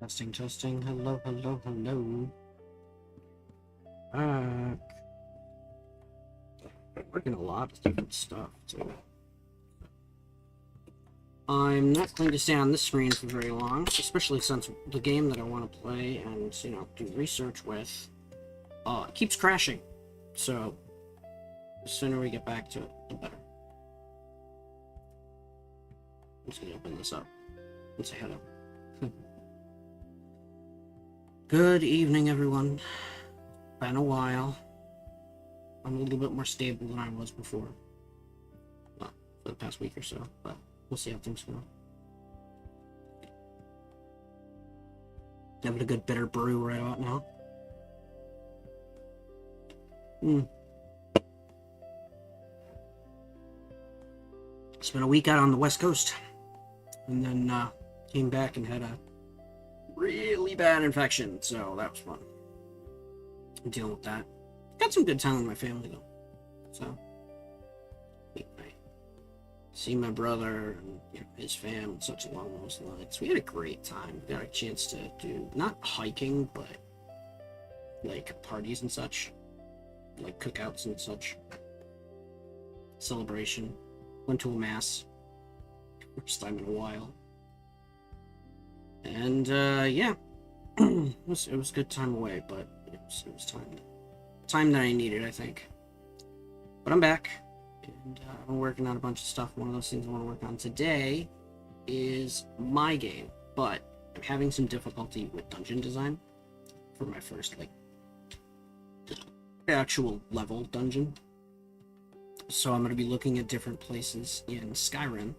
Testing, testing. Hello, hello, hello. Back. Working a lot of different stuff, too. I'm not going to stay on this screen for very long, especially since the game that I want to play and, do research with, keeps crashing. So, the sooner we get back to it, the better. I'm just going to open this up and say hello. Good evening, everyone. Been a while. I'm a little bit more stable than I was before. Well, for the past week or so, but we'll see how things go. Having a good bitter brew right about now. Spent a week out on the West Coast, and then came back and had a really bad infection, so that was fun. I'm dealing with that. Got some good time with my family though, so I see my brother and his fam and such along those lines. We had a great time. We got a chance to do not hiking, but like parties and such, like cookouts and such. Celebration. Went to a mass, first time in a while, and yeah, it was a good time away, but it was time that I needed, I think. But I'm back, and I'm working on a bunch of stuff. One of those things I want to work on today is my game, but I'm having some difficulty with dungeon design for my first actual level dungeon. So I'm going to be looking at different places in Skyrim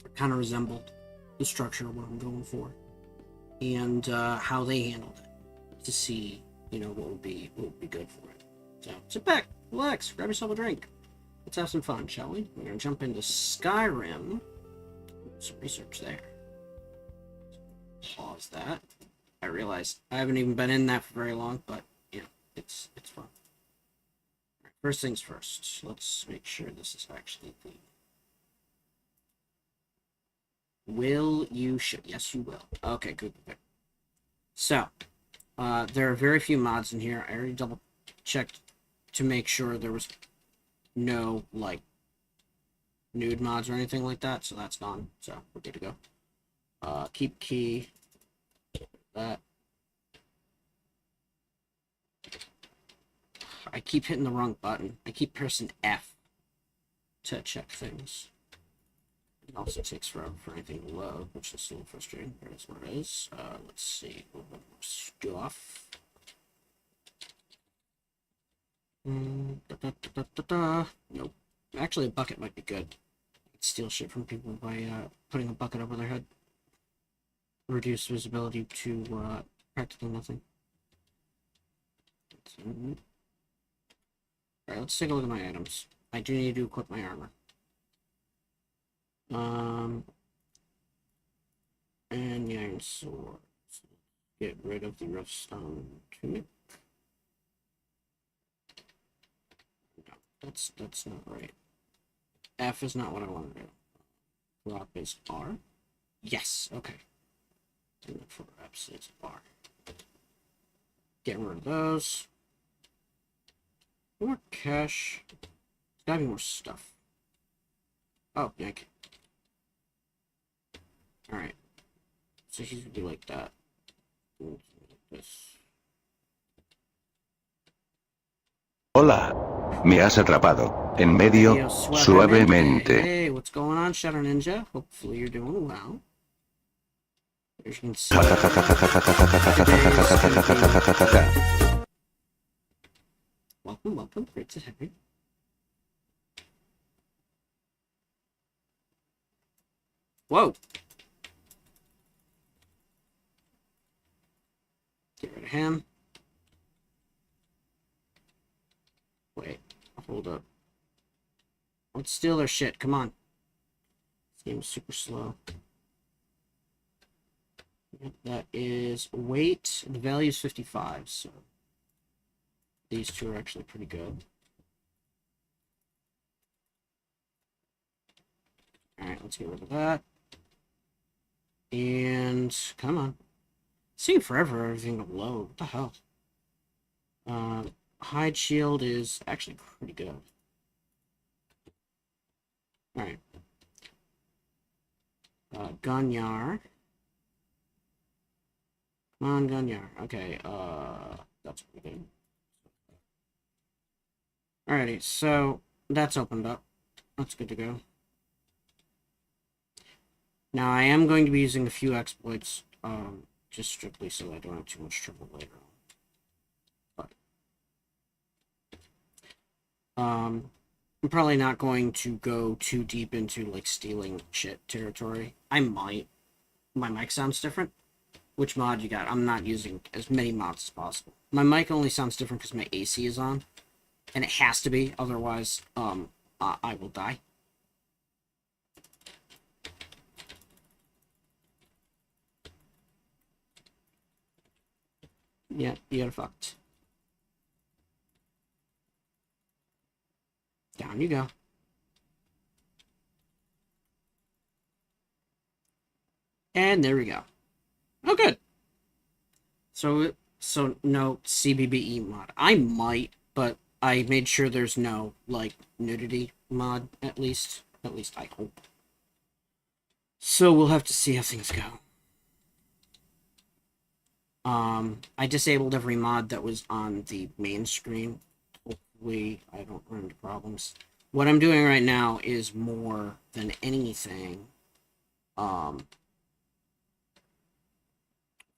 that kind of resembled the structure of what I'm going for, and how they handled it to see, what would be good for it. So sit back, relax, grab yourself a drink. Let's have some fun, shall we? We're going to jump into Skyrim. Some research there. Pause that. I realized I haven't even been in that for very long, but it's fun. First things first, let's make sure this is actually the... Will you show? Yes, you will. Okay, good. So, there are very few mods in here. I already double checked to make sure there was no, nude mods or anything like that, so that's gone. So, we're good to go. Keep key. That. I keep hitting the wrong button. I keep pressing F to check things. It also takes forever for anything to load, which is a little frustrating. There's what it is. Let's see. A little bit more stuff. Nope. Actually, a bucket might be good. I could steal shit from people by putting a bucket over their head. Reduce visibility to practically nothing. Alright, let's take a look at my items. I do need to equip my armor. And the iron sword. So get rid of the rough stone tunic. No, that's not right. F is not what I want to do. Drop is R. Yes, okay. And for reps is R. Getting rid of those. More cash. There's gotta be more stuff. Oh, yank. Alright. So he's gonna do like that. Like this. Hola. Me has atrapado. En medio, Hey, suavemente. Hey, what's going on, Shadow Ninja? Hopefully you're doing well. As you can see, welcome. Great to have you. Whoa! Get rid of him. Wait, hold up. Let's steal their shit. Come on. This game is super slow. Yep, that is weight. The value is 55, so these two are actually pretty good. Alright, let's get rid of that. And come on. seeing forever everything to load. What the hell? Hide shield is actually pretty good. Alright. Gunyar. Come on, Gunyar. Okay, that's pretty good. Alrighty, so that's opened up. That's good to go. Now, I am going to be using a few exploits, just strictly so I don't have too much trouble later on. But, I'm probably not going to go too deep into, like, stealing shit territory. I might. My mic sounds different. Which mod you got? I'm not using as many mods as possible. My mic only sounds different because my AC is on. And it has to be, otherwise, I will die. Yeah, you're fucked. Down you go. And there we go. Oh, good. So no CBBE mod. I might, but I made sure there's no, like, nudity mod, at least. At least I hope. So we'll have to see how things go. I disabled every mod that was on the main screen. Hopefully I don't run into problems. What I'm doing right now is more than anything,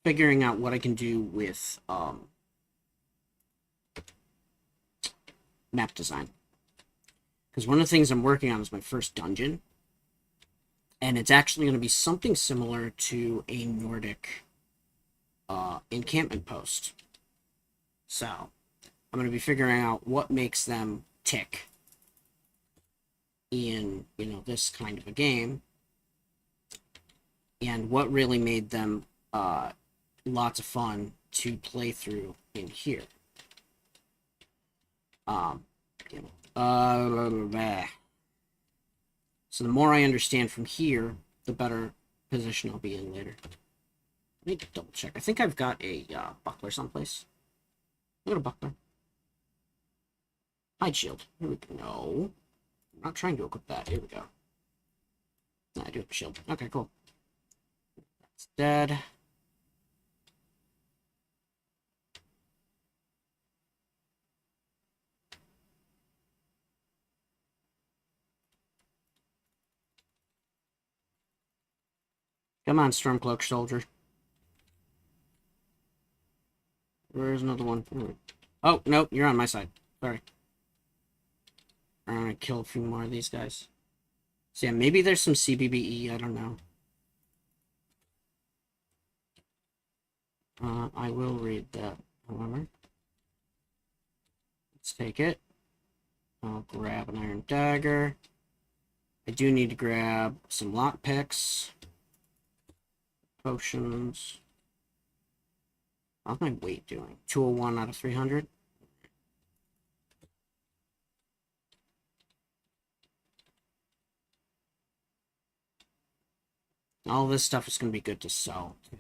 figuring out what I can do with, map design. Because one of the things I'm working on is my first dungeon. And it's actually going to be something similar to a Nordic encampment post. So, I'm going to be figuring out what makes them tick in, you know, this kind of a game. And what really made them lots of fun to play through in here. You know, so the more I understand from here, the better position I'll be in later. I need to double check. I think I've got a buckler someplace. I got a buckler. Hide shield. Here we go. No. I'm not trying to equip that. Here we go. No, I do have a shield. Okay, cool. That's dead. Come on, Stormcloak soldier. Where's another one? Oh, nope, you're on my side. Sorry. I'm gonna kill a few more of these guys. So yeah, maybe there's some CBBE, I don't know. I will read that, however. Let's take it. I'll grab an iron dagger. I do need to grab some lockpicks. Potions. How's my weight doing? 201 out of 300? All this stuff is going to be good to sell, too.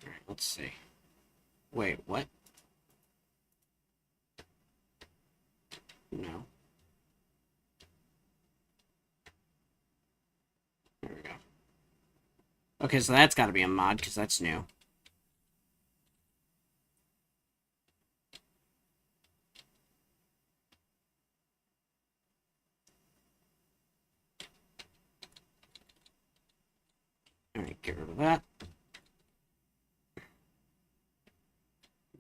Alright, let's see. Wait, what? No. There we go. Okay, so that's got to be a mod, because that's new. Alright, get rid of that.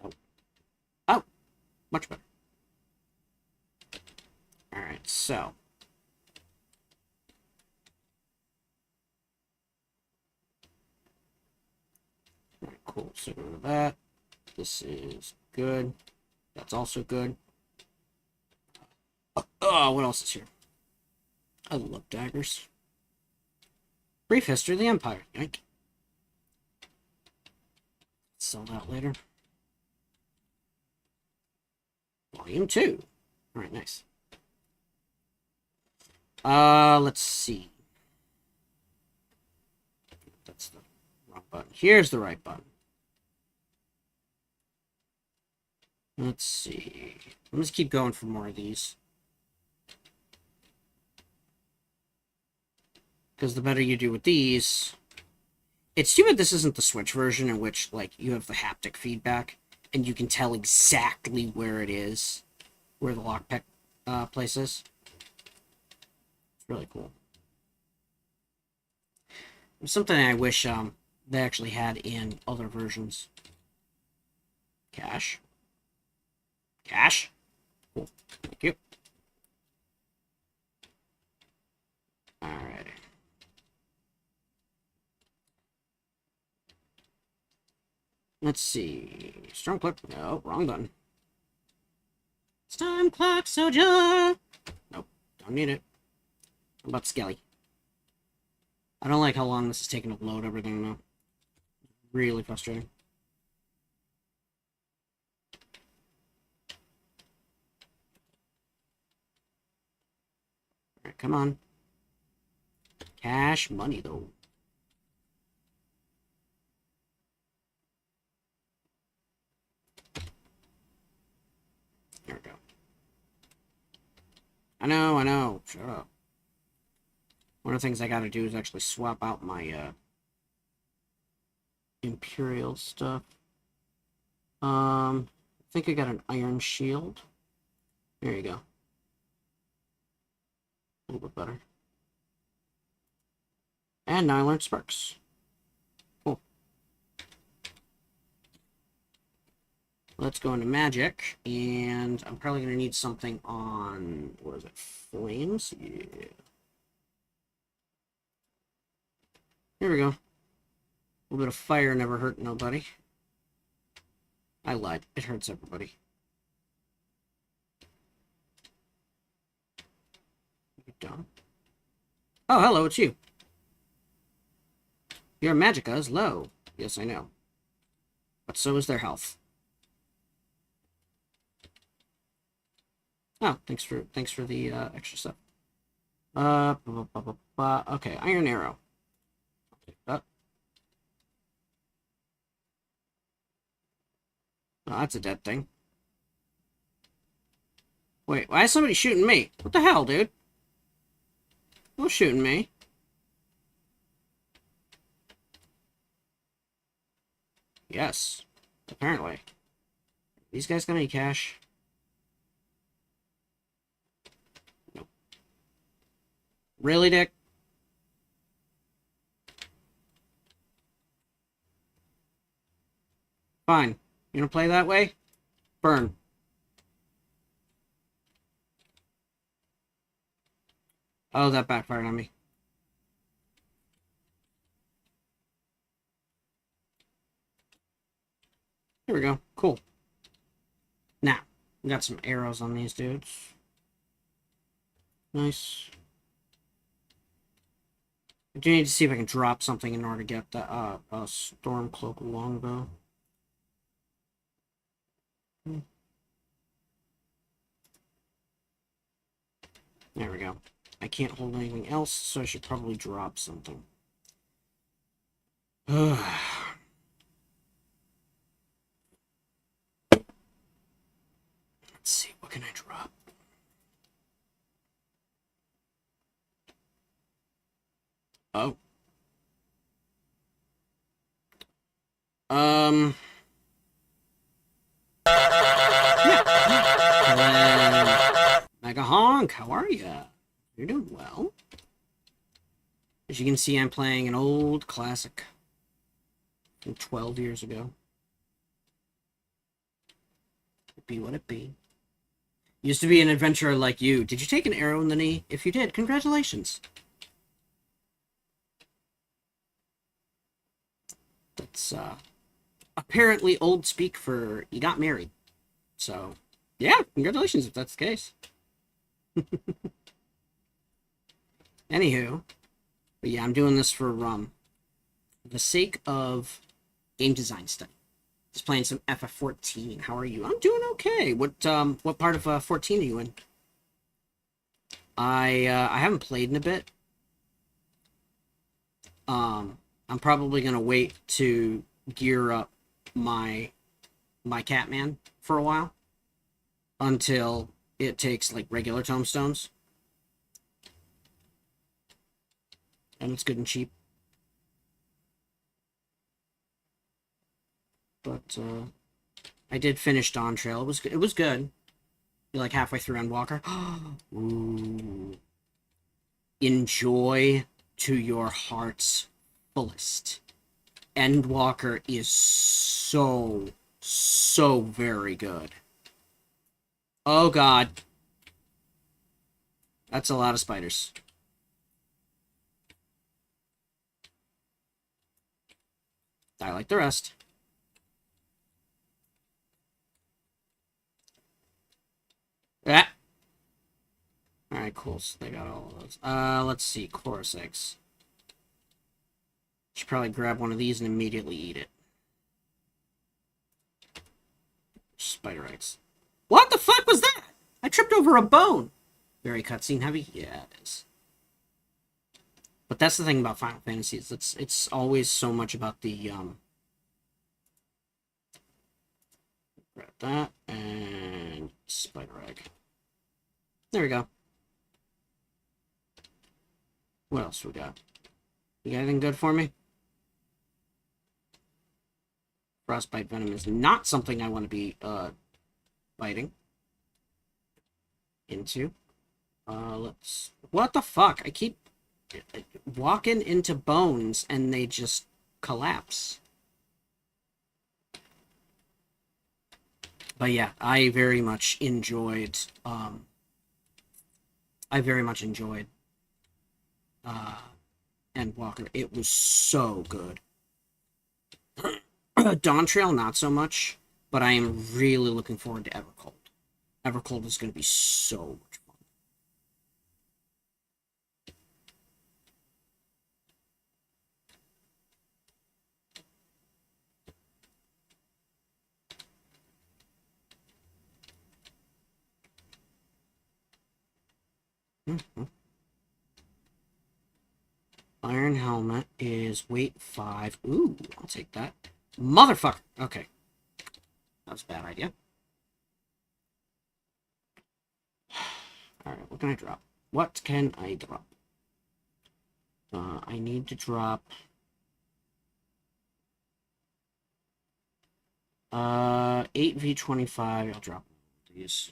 Nope. Oh! Much better. Alright, so. Alright, cool. So get rid of that. This is good. That's also good. Oh, what else is here? I love daggers. Brief history of the Empire. Yank. Sell that later. Volume 2. Alright, nice. Let's see. button. Here's the right button. Let's see. Let's keep going for more of these. Because the better you do with these... It's too bad this isn't the Switch version in which, like, you have the haptic feedback, and you can tell exactly where it is, where the lockpick place is. It's really cool. It's something I wish they actually had in other versions. Cash. Cash. Cool. Thank you. Alright. Let's see. Storm Cloak. No, wrong button. Storm Cloak Soldier. Nope, don't need it. What about Skelly? I don't like how long this is taking to load everything, though. Really frustrating. Alright, come on. Cash money, though. There we go. I know. Shut up. One of the things I gotta do is actually swap out my, Imperial stuff. I think I got an iron shield. There you go. A little bit better. And now I learned sparks. Cool. Let's go into magic, and I'm probably going to need something on, what is it, flames? Yeah. Here we go. A little bit of fire never hurt nobody. I lied. It hurts everybody. You done? Oh, hello, it's you. Your magicka is low. Yes, I know. But so is their health. Oh, thanks for the extra stuff. Okay, iron arrow. I'll take that. Oh, that's a dead thing. Wait, why is somebody shooting me? What the hell, dude? Who's shooting me? Yes, apparently. These guys got any cash? Nope. Really, Dick? Fine. You gonna play that way? Burn. Oh, that backfired on me. Here we go. Cool. Now, we got some arrows on these dudes. Nice. I do need to see if I can drop something in order to get the Storm Cloak longbow. There we go. I can't hold anything else, so I should probably drop something. Let's see, what can I drop? Oh. Yeah. Mega Honk, how are ya? You're doing well. As you can see, I'm playing an old classic from 12 years ago. It be what it be. Used to be an adventurer like you. Did you take an arrow in the knee? If you did, congratulations. That's apparently old speak for you got married. So, yeah, congratulations if that's the case. Anywho, but yeah, I'm doing this for the sake of game design study. Just playing some FF14. How are you? I'm doing okay. What part of 14 are you in? I haven't played in a bit. I'm probably gonna wait to gear up my Catman for a while until it takes like regular tomestones, and it's good and cheap. But I did finish Dawn Trail. It was good. You're like halfway through Endwalker. Ooh. Enjoy to your heart's fullest. Endwalker is so very good. Oh god. That's a lot of spiders. I like the rest. Ah. Alright, cool. So they got all of those. Let's see. Chorus eggs. Should probably grab one of these and immediately eat it. Spider eggs. What the fuck was that? I tripped over a bone. Very cutscene heavy? Yeah, it is. But that's the thing about Final Fantasy, is it's always so much about the, grab that, and spider egg. There we go. What else we got? You got anything good for me? Frostbite venom is not something I want to be, biting into. Let's... What the fuck? I keep walking into bones and they just collapse. But yeah, I very much enjoyed Endwalker. It was so good. Dawn Trail, not so much, but I am really looking forward to Evercold. Evercold is going to be so much fun. Iron helmet is weight 5. Ooh, I'll take that. Motherfucker! Okay. That was a bad idea. Alright, what can I drop? What can I drop? I need to drop... 8v25. I'll drop these.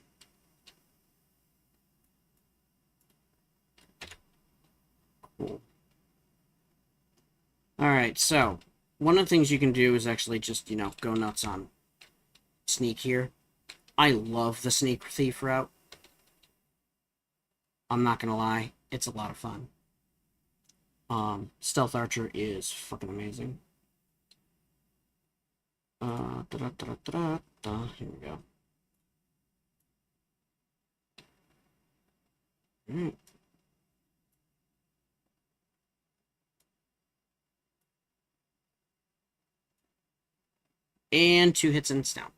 Cool. Alright, so... One of the things you can do is actually just, you know, go nuts on sneak here. I love the sneak thief route. I'm not gonna lie, it's a lot of fun. Stealth Archer is fucking amazing. Here we go. Alright. And 2 hits and it's down.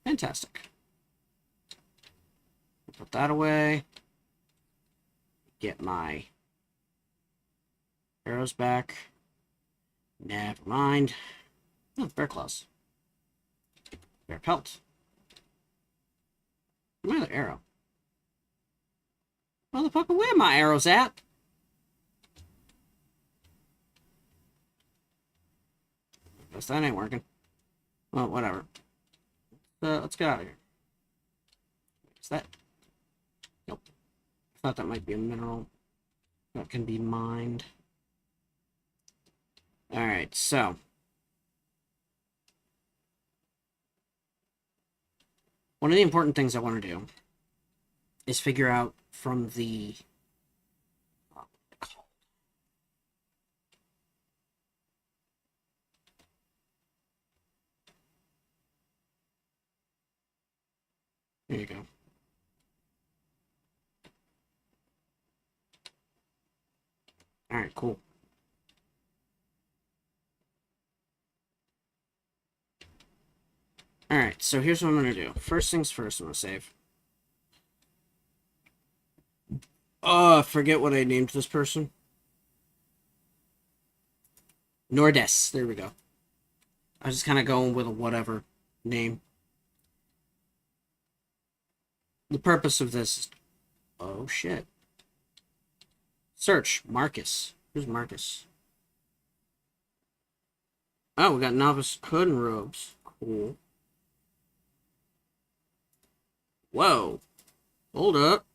Fantastic. Put that away. Get my arrows back. Never mind. Oh, bear claws. Bear pelt. My other arrow. Motherfucker, where are my arrows at? Guess that ain't working. Well, whatever. Let's get out of here. Is that? Nope. I thought that might be a mineral that can be mined. Alright, so. One of the important things I want to do is figure out from the... There you go. Alright, cool. Alright, so here's what I'm gonna do. First things first, I'm gonna save. Forget what I named this person. Nordes. There we go. I was just kind of going with a whatever name. The purpose of this is... Oh, shit. Search. Marcus. Who's Marcus? Oh, we got novice hood and robes. Cool. Whoa. Hold up.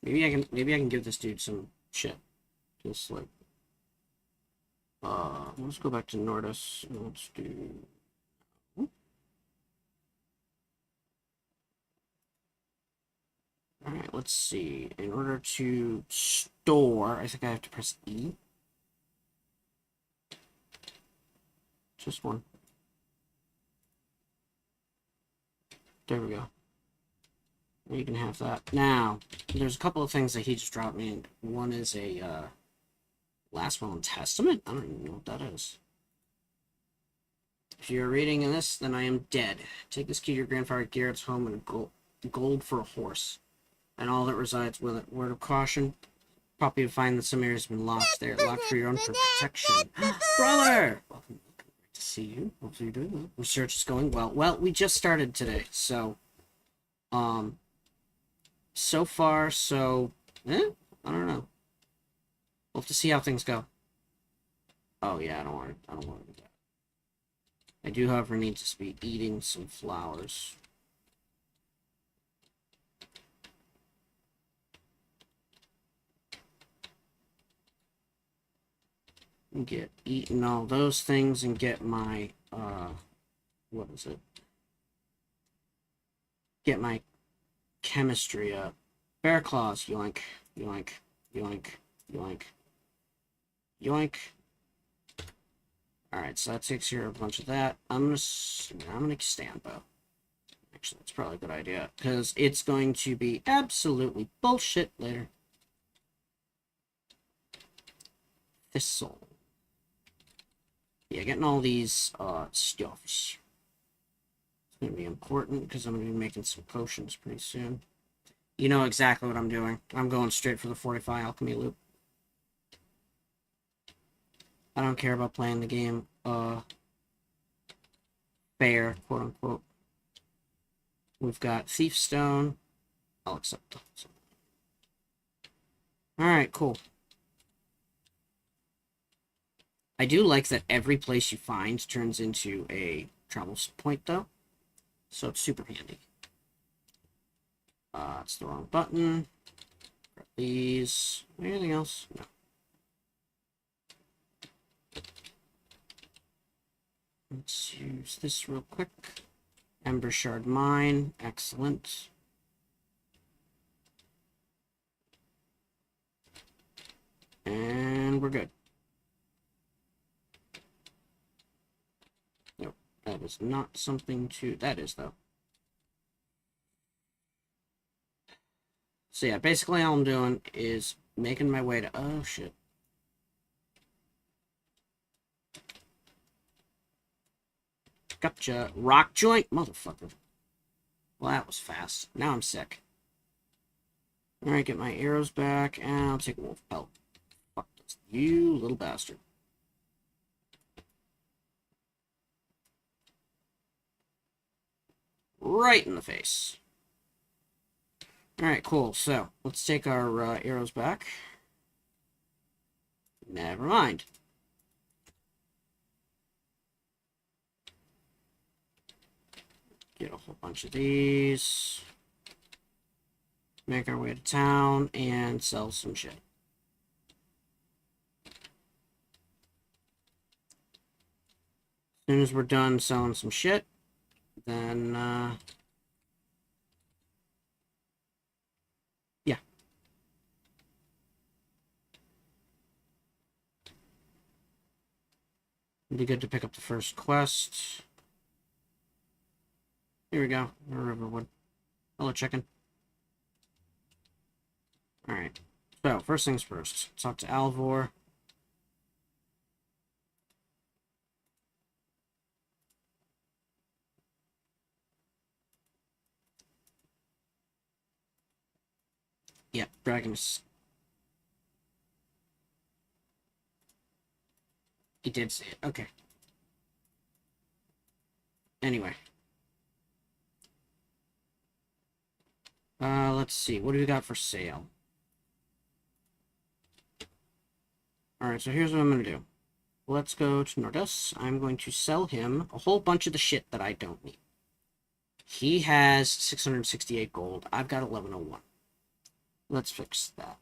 Maybe I can give this dude some shit. Just like let's go back to Nordis. Let's do Alright, let's see. In order to store, I think I have to press E. Just one. There we go. You can have that. Now, there's a couple of things that he just dropped me in. One is a Last Will and Testament? I don't even know what that is. If you're reading in this, then I am dead. Take this key to your grandfather Garrett's home and gold for a horse, and all that resides with it. Word of caution. Probably to find that some areas have been locked. They're locked for your own protection. Brother! Welcome. Great to see you. Hopefully you're doing well. Research is going well. Well, we just started today, so... So far, so... I don't know. We'll have to see how things go. Oh, yeah, I don't want to do that. I do, however, need to be eating some flowers. Get eating all those things and get my, what is it? Get my chemistry up. Bear claws, yoink, yoink, yoink, yoink, yoink. Alright, so that takes care of a bunch of that. I'm gonna stand bow. Actually, that's probably a good idea, because it's going to be absolutely bullshit later. Thistle. Yeah, getting all these stuffs. It's going to be important, because I'm going to be making some potions pretty soon. You know exactly what I'm doing. I'm going straight for the 45 alchemy loop. I don't care about playing the game, fair, quote unquote. We've got Thief Stone. I'll accept that. Alright, cool. I do like that every place you find turns into a travel point, though. So it's super handy. It's the wrong button. Grab these. Anything else? No. Let's use this real quick. Ember Shard Mine. Excellent. And we're good. Nope. That is not something to... That is, though. So yeah, basically all I'm doing is making my way to... Oh, shit. Gotcha. Rock joint? Motherfucker. Well, that was fast. Now I'm sick. Alright, get my arrows back, and I'll take a wolf pelt. Fuck this. You little bastard. Right in the face. Alright, cool. So, let's take our arrows back. Never mind. Get a whole bunch of these. Make our way to town and sell some shit. As soon as we're done selling some shit, then, yeah. It'd be good to pick up the first quest. Here we go. Riverwood. Hello, chicken. Alright. So, first things first. Talk to Alvor. Yep, Dragon's... He did say it. Okay. Anyway. Let's see. What do we got for sale? Alright, so here's what I'm going to do. Let's go to Nordus. I'm going to sell him a whole bunch of the shit that I don't need. He has 668 gold. I've got 1101. Let's fix that.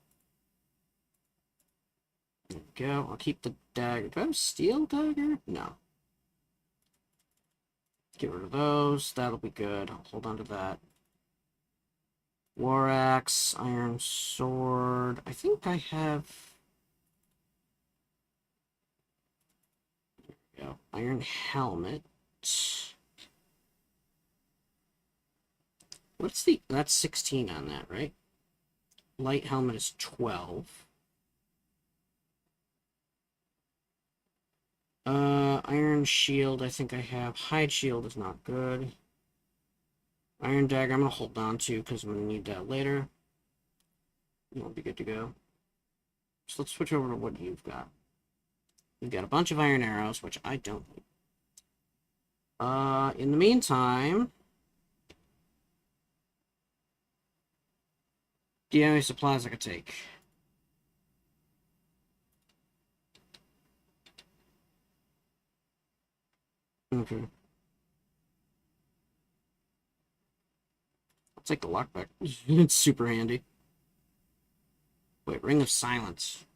There we go. I'll keep the dagger. Do I have a steel dagger? No. Get rid of those. That'll be good. I'll hold on to that. War axe, iron sword. I think I have... There we go. Iron helmet. What's the... That's 16 on that, right? Light helmet is 12. Iron shield, I think I have. Hide shield is not good. Iron dagger, I'm going to hold on to because I'm going to need that later. It'll be good to go. So let's switch over to what you've got. You've got a bunch of iron arrows, which I don't need. In the meantime... Do you have any supplies I could take? Okay. I'll take the lockpick. It's super handy. Wait, Ring of Silence.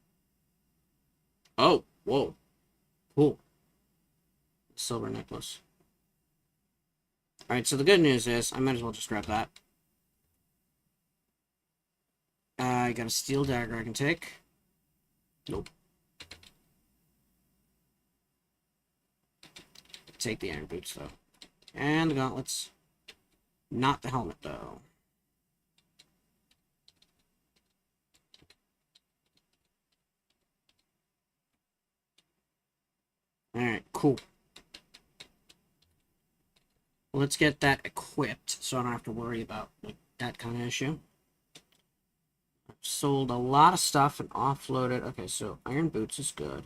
Oh, whoa. Cool. Silver necklace. Alright, so the good news is, I might as well just grab that. I got a steel dagger I can take. Nope. Take the iron boots, though. And the gauntlets. Not the helmet, though. Alright, cool. Let's get that equipped, so I don't have to worry about like that kind of issue. I've sold a lot of stuff and offloaded. Okay, so iron boots is good.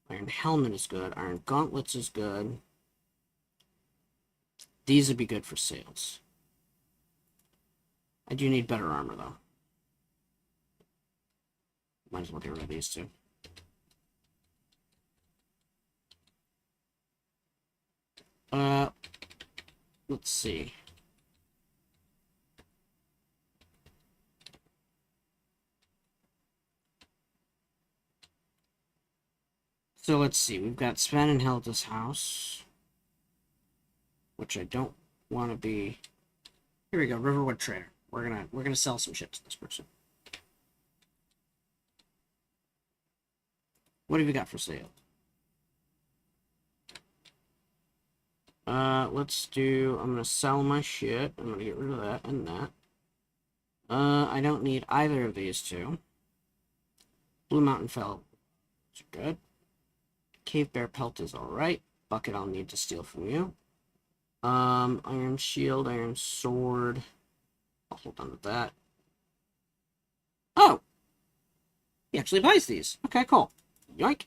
Iron helmet is good. Iron gauntlets is good. These would be good for sales. I do need better armor, though. Might as well get rid of these two. Let's see. So let's see. We've got Sven and Hilda's house, which I don't want to be. Here we go, Riverwood Trader. We're gonna sell some shit to this person. What have you got for sale? Let's do, I'm gonna sell my shit. I'm gonna get rid of that and that. I don't need either of these two. Blue Mountain Fell is good. Cave Bear Pelt is alright. Bucket I'll need to steal from you. Iron Shield, Iron Sword. I'll hold on to that. Oh! He actually buys these. Okay, cool. Yoink.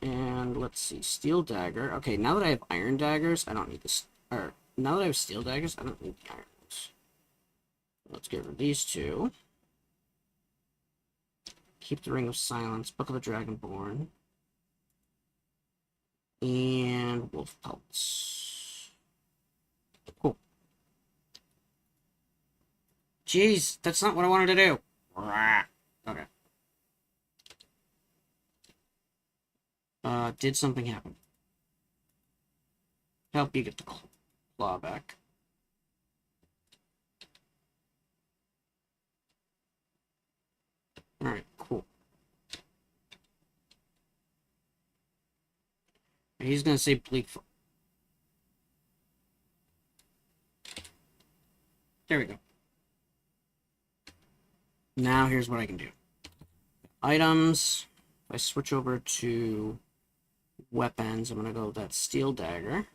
And let's see. Steel Dagger. Okay, now that I have Iron Daggers, I don't need this. Or, now that I have Steel Daggers, I don't need the Iron ones. Let's get rid of these two. Keep the Ring of Silence. Book of the Dragonborn. And Wolf Pelts. Cool. Jeez, that's not what I wanted to do. Okay. Did something happen? Help you get the claw back. Alright, cool. He's gonna say bleak. There we go. Now here's what I can do. Items. If I switch over to weapons, I'm gonna go with that steel dagger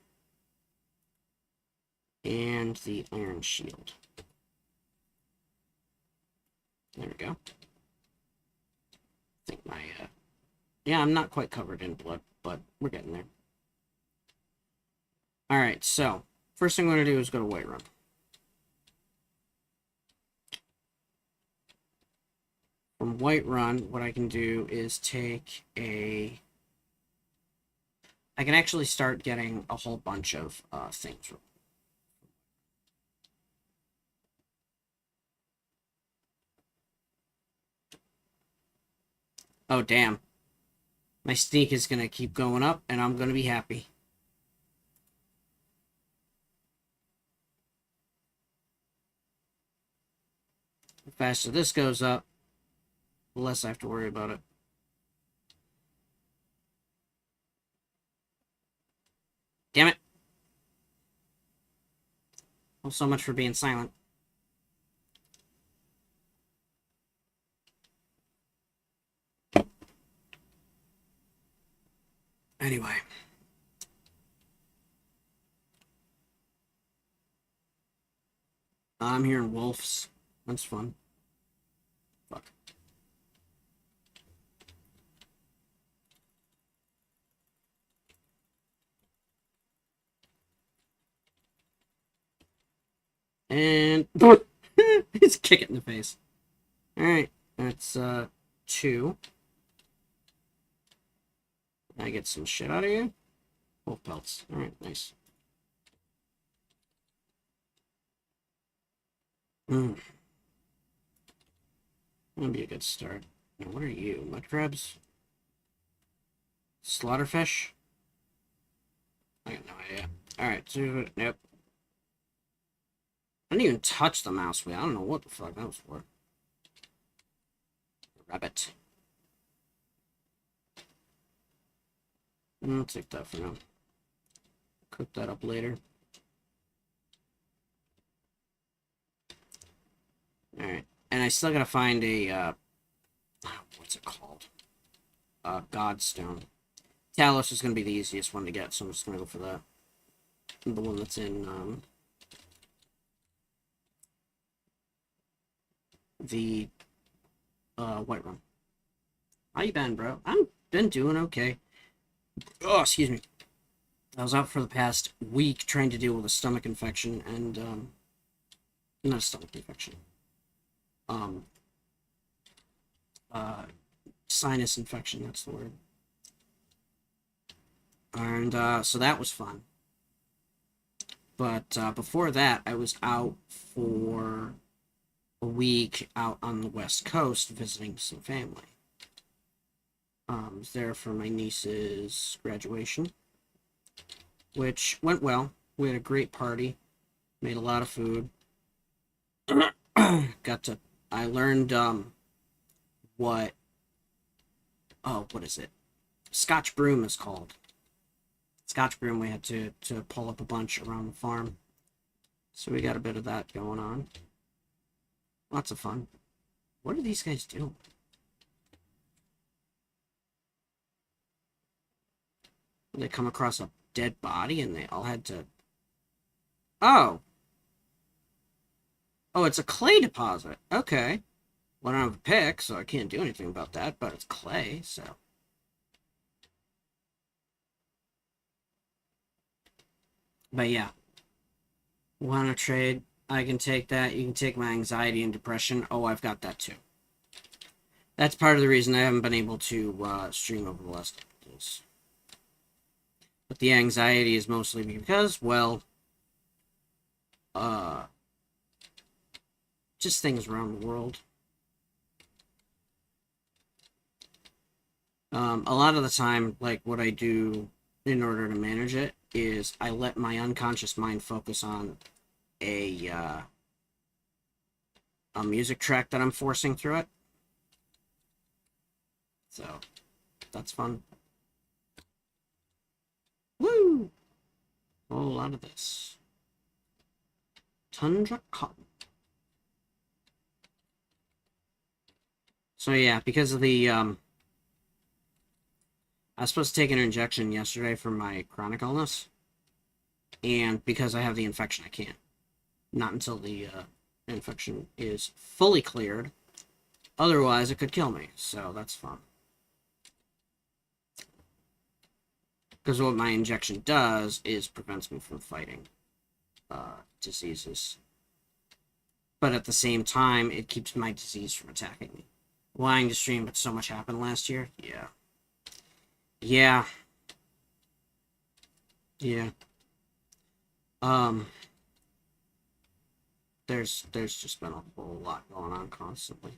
and the iron shield. There we go. I think my Yeah, I'm not quite covered in blood, but we're getting there. Alright, so, first thing I'm going to do is go to Whiterun. From Whiterun, what I can do is take a... I can actually start getting a whole bunch of things. Oh, damn. My sneak is going to keep going up, and I'm going to be happy. The faster this goes up, the less I have to worry about it. Damn it. Well, so much for being silent. Anyway. I'm hearing wolves. That's fun. Fuck. And it's kick it in the face. Alright, that's 2. I get some shit out of you. Wolf pelts. Alright, nice. That'll be a good start. Now, what are you? Mud crabs? Slaughterfish? I got no idea. Alright, so, nope. I didn't even touch the mouse wheel. I don't know what the fuck that was for. Rabbit. I'll take that for now. Cook that up later. Alright. And I still gotta find a, what's it called? Godstone. Talos is gonna be the easiest one to get, so I'm just gonna go for that. The one that's in, the, Whiterun. How you been, bro? I've been doing okay. Oh, excuse me. I was out for the past week trying to deal with a stomach infection, and, not a stomach infection. Sinus infection, that's the word. And, so that was fun. But, before that, I was out for a week out on the West Coast visiting some family. I was there for my niece's graduation, which went well. We had a great party, made a lot of food. I learned, what is it? Scotch broom is called. Scotch broom, we had to pull up a bunch around the farm. So we got a bit of that going on. Lots of fun. What are these guys doing? They come across a dead body and they all had to... Oh! Oh, it's a clay deposit. Okay. Well, I don't have a pick, so I can't do anything about that, but it's clay, so... But yeah. Wanna trade? I can take that. You can take my anxiety and depression. Oh, I've got that too. That's part of the reason I haven't been able to stream over the last couple days. But the anxiety is mostly because, well, just things around the world. A lot of the time, like, what I do in order to manage it is I let my unconscious mind focus on a music track that I'm forcing through it. So, that's fun. Woo! A whole lot of this. Tundra cotton. So yeah, because of the, I was supposed to take an injection yesterday for my chronic illness. And because I have the infection, I can't. Not until the infection is fully cleared. Otherwise, it could kill me. So that's fun. Because what my injection does is prevents me from fighting diseases. But at the same time, it keeps my disease from attacking me. Lying to stream, but so much happened last year. Yeah. Yeah. Yeah. There's just been a whole lot going on constantly.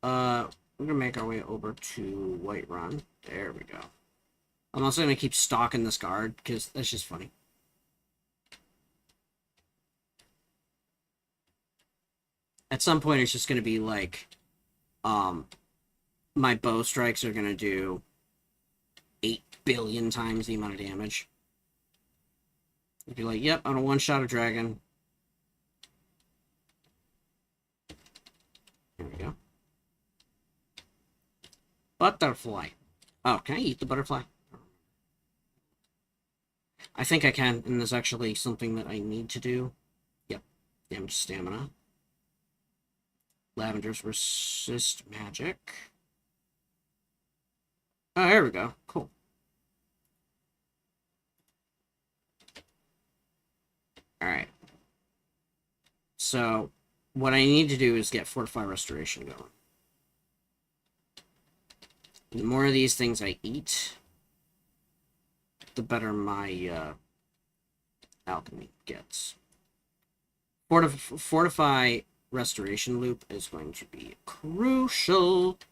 We're gonna make our way over to Whiterun. There we go. I'm also gonna keep stalking this guard, because that's just funny. At some point, it's just gonna be like, my bow strikes are gonna do 8 billion times the amount of damage. You'd be like, yep, on a one-shot a dragon. There we go. Butterfly. Oh, can I eat the butterfly? I think I can, and there's actually something that I need to do. Yep. Damage stamina. Lavender's resist magic. Oh, there we go. Cool. Alright. So, what I need to do is get Fortify Restoration going. The more of these things I eat, the better my alchemy gets. Fortify Restoration loop is going to be crucial to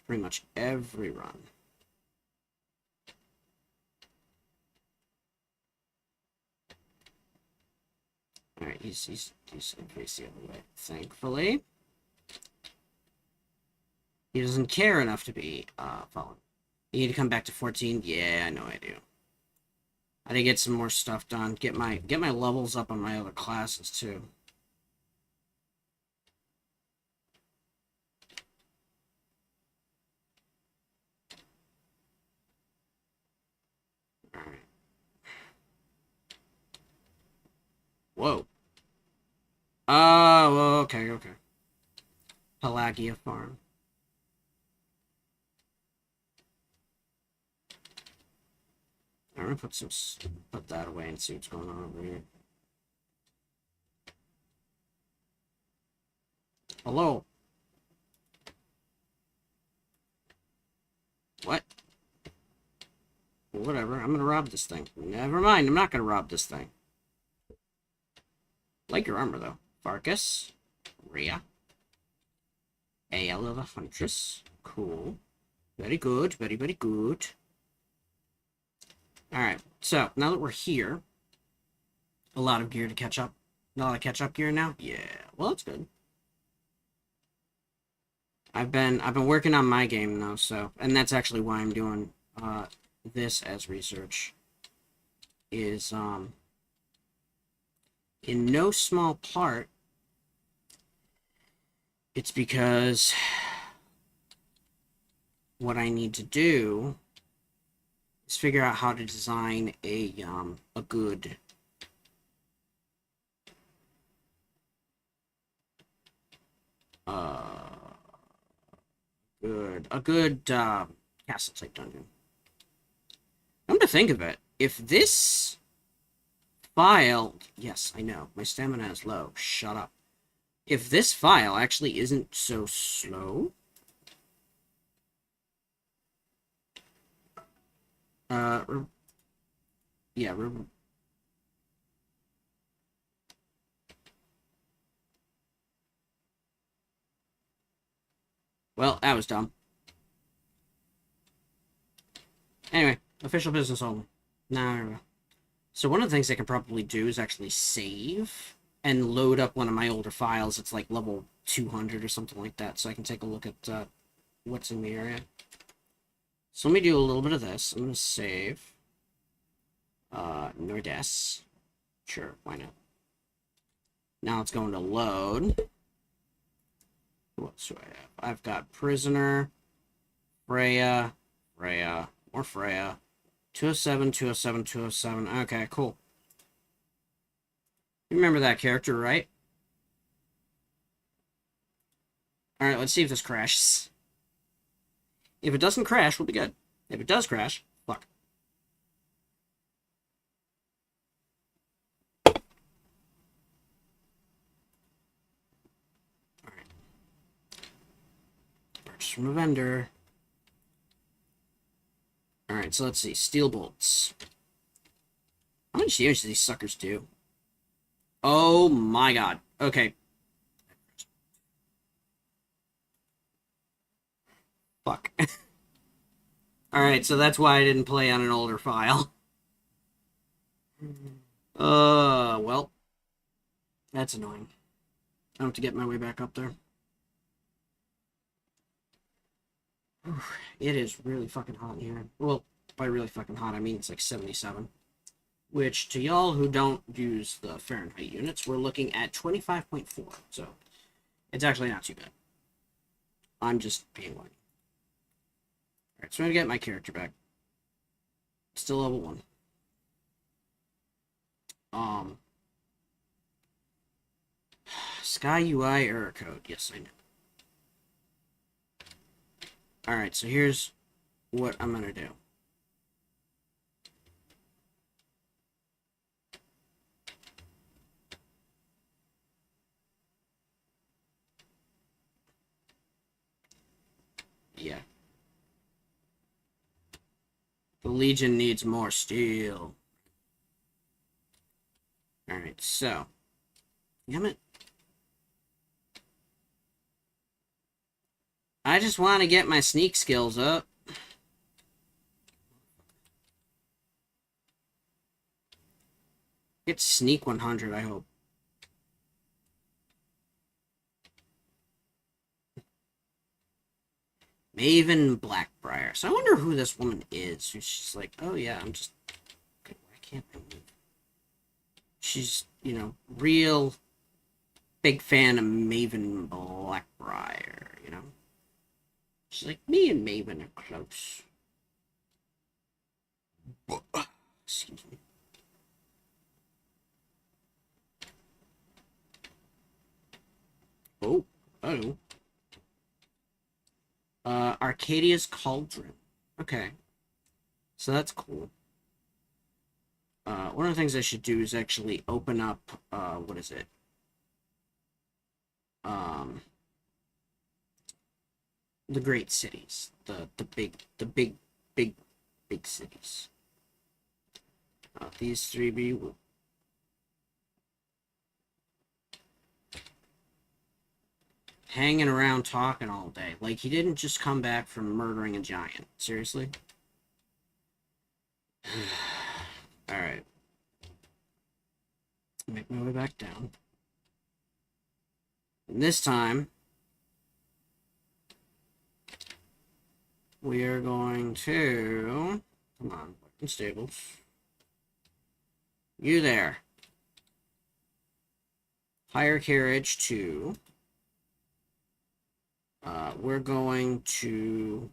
pretty much every run. Alright, he's gonna face the other way, thankfully. He doesn't care enough to be followed. You need to come back to 14? Yeah, I know I do. I need to get some more stuff done. Get my levels up on my other classes too. Alright. Whoa. Oh, okay, okay. Pelagia Farm. I'm gonna put that away and see what's going on over here. Hello. What? Whatever. I'm gonna rob this thing. Never mind. I'm not gonna rob this thing. Like your armor though. Farkas. Rhea. Ale of a Huntress. Cool. Very good. Very, very good. Alright, so now that we're here, a lot of gear to catch up. A lot of catch-up gear now? Yeah, well, that's good. I've been working on my game though, so, and that's actually why I'm doing this as research. Is in no small part, it's because what I need to do is figure out how to design a good castle type dungeon. Come to think of it, if this file, yes, I know, my stamina is low, shut up. If this file actually isn't so slow, yeah, well, that was dumb. Anyway, official business only. Now, so one of the things I can probably do is actually save and load up one of my older files. It's like level 200 or something like that, so I can take a look at what's in the area. So let me do a little bit of this. I'm going to save Nordes. Sure, why not? Now it's going to load. What do I have? I've got Prisoner, Freya, more Freya. 207, 207, 207. Okay, cool. You remember that character, right? Alright, let's see if this crashes. If it doesn't crash, we'll be good. If it does crash, fuck. Alright. Purchase from a vendor. Alright, so let's see. Steel bolts. How much damage do these suckers do? Oh my god. Okay. Fuck. Alright, so that's why I didn't play on an older file. Well. That's annoying. I have to get my way back up there. It is really fucking hot in here. Well, by really fucking hot, I mean it's like 77. Which, to y'all who don't use the Fahrenheit units, we're looking at 25.4. So, it's actually not too bad. I'm just being whiny. Alright, so I'm gonna get my character back. Still level 1. Sky UI error code. Yes, I know. Alright, so here's what I'm gonna do. Yeah. The Legion needs more steel. Alright, so. Damn it. I just want to get my sneak skills up. Get sneak 100, I hope. Maven Blackbriar. So I wonder who this woman is. Who's just like, oh yeah, I'm just... Okay, why can't I move? She's, you know, real big fan of Maven Blackbriar, you know? She's like, me and Maven are close. Excuse me. Oh, oh. Arcadia's Cauldron. Okay. So that's cool. One of the things I should do is actually open up, what is it? The great cities. The big cities. These 3B will... Hanging around talking all day. Like, he didn't just come back from murdering a giant. Seriously? Alright. Make my way back down. And this time, we are going to... Come on, fucking stables. You there. Hire carriage to... we're going to...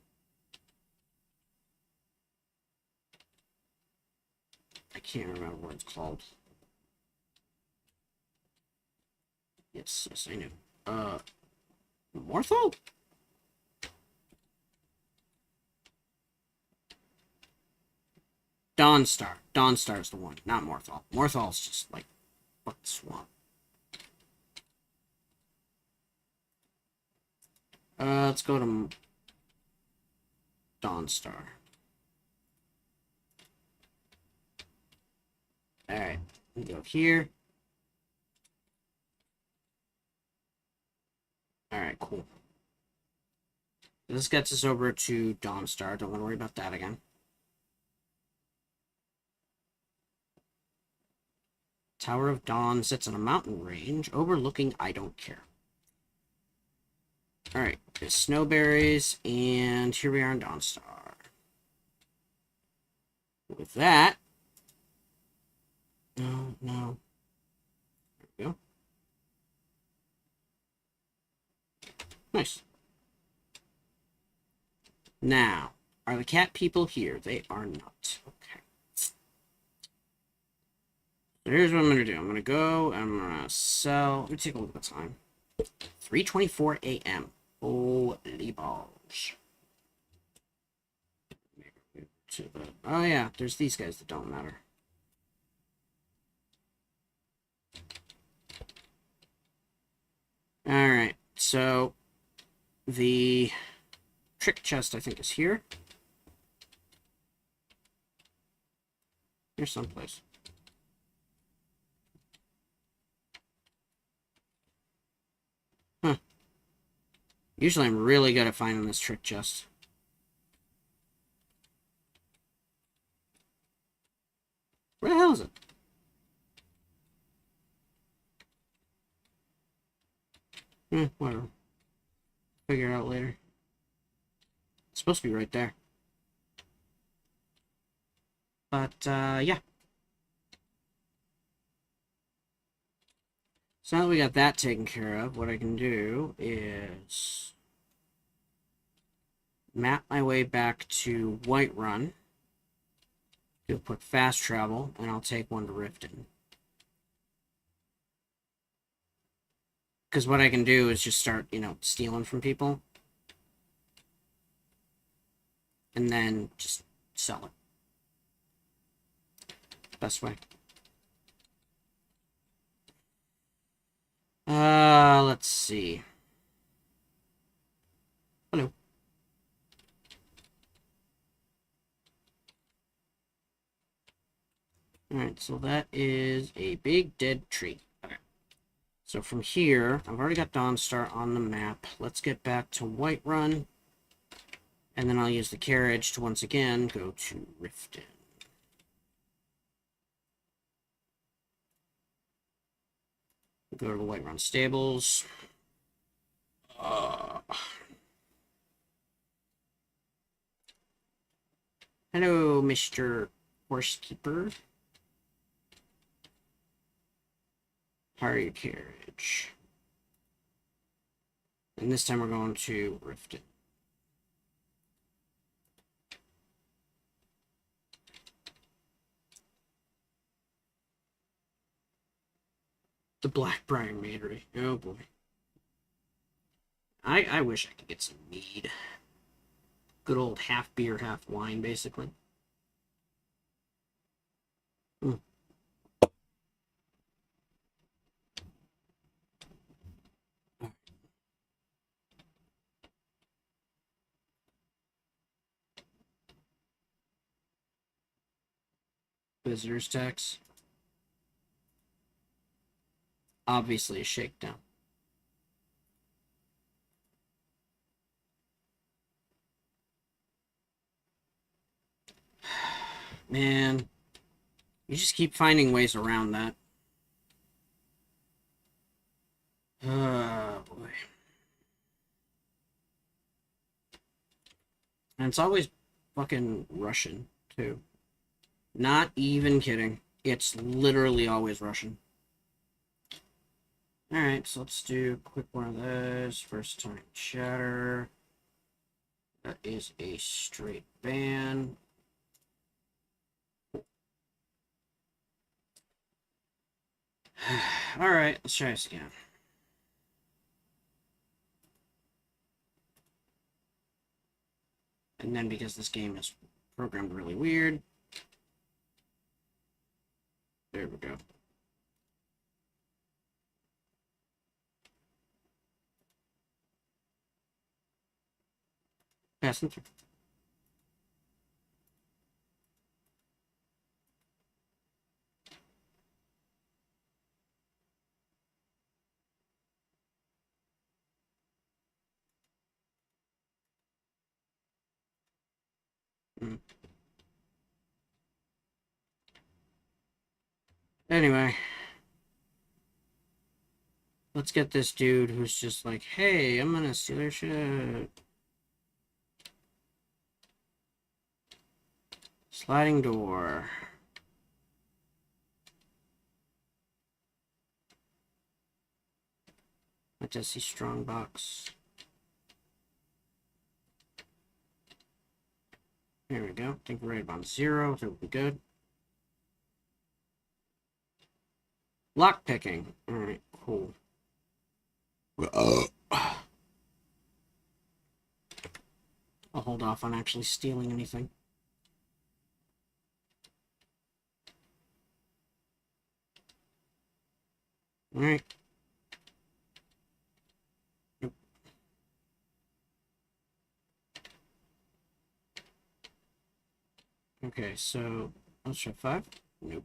I can't remember what it's called. Yes, I knew. Morthal? Dawnstar. Dawnstar's the one, not Morthal. Morthal's just like, fuck the swamp. Let's go to Dawnstar. Alright, we go here. Alright, cool. This gets us over to Dawnstar. Don't want to worry about that again. Tower of Dawn sits on a mountain range overlooking I don't care. Alright, there's snowberries, and here we are in Dawnstar. With that... No. There we go. Nice. Now, are the cat people here? They are not. Okay. So here's what I'm going to do. I'm going to go, and I'm going to sell... Let me take a look at the time. 3:24 a.m. Holy balls. to the... Oh yeah, there's these guys that don't matter. Alright, so the trick chest, I think, is here. Here's someplace. Huh. Usually I'm really good at finding this trick chest. Where the hell is it? Whatever. Figure it out later. It's supposed to be right there. But, yeah. So now that we got that taken care of, what I can do is map my way back to Whiterun. Do a quick fast travel, and I'll take one to Riften. Because what I can do is just start, stealing from people. And then just sell it. Best way. Let's see. Hello. Alright, so that is a big dead tree. Okay. So from here, I've already got Dawnstar on the map. Let's get back to Whiterun. And then I'll use the carriage to once again go to Riften. Go to the Whiterun stables. Hello, Mr. Horsekeeper. Hire your carriage. And this time we're going to Riften. The Blackbriar Meadery. Oh boy. I wish I could get some mead. Good old half beer, half wine, basically. Visitor's tax. Obviously a shakedown. Man, you just keep finding ways around that. Oh, boy. And it's always fucking Russian, too. Not even kidding. It's literally always Russian. Alright, so let's do a quick one of those. First time chatter. That is a straight ban. Alright, let's try this again. And then because this game is programmed really weird. There we go. Passing through. Anyway. Let's get this dude who's just like, hey, I'm gonna steal your shit. Sliding door. A Jesse Strongbox. There we go. I think we're right about 0. That would be good. Lock picking. Alright, cool. I'll hold off on actually stealing anything. Alright. Nope. Okay, so let's try 5. Nope.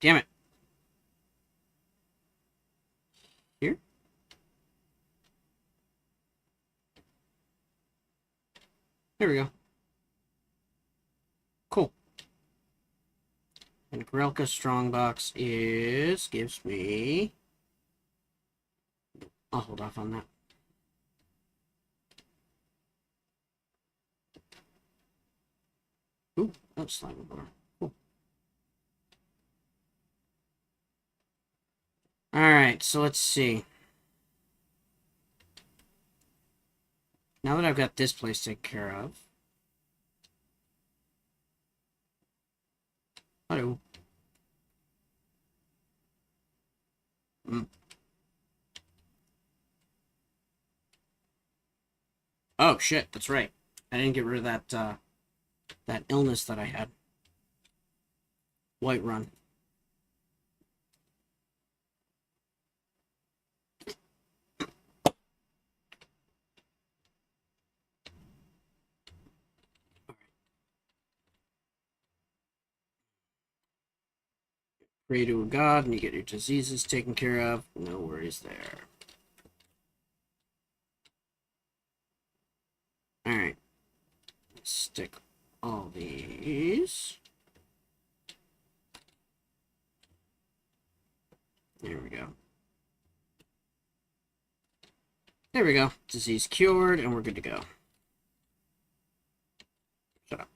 Damn it. Here? There we go. Cool. And Grelka Strongbox gives me... I'll hold off on that. Ooh, that's slime bar. Cool. Alright, so let's see. Now that I've got this place taken care of... Hello. Oh, shit, that's right. I didn't get rid of that, that illness that I had. Whiterun. Pray to a god and you get your diseases taken care of. No worries there. Alright. Stick all these. There we go. There we go. Disease cured, and we're good to go. Shut up.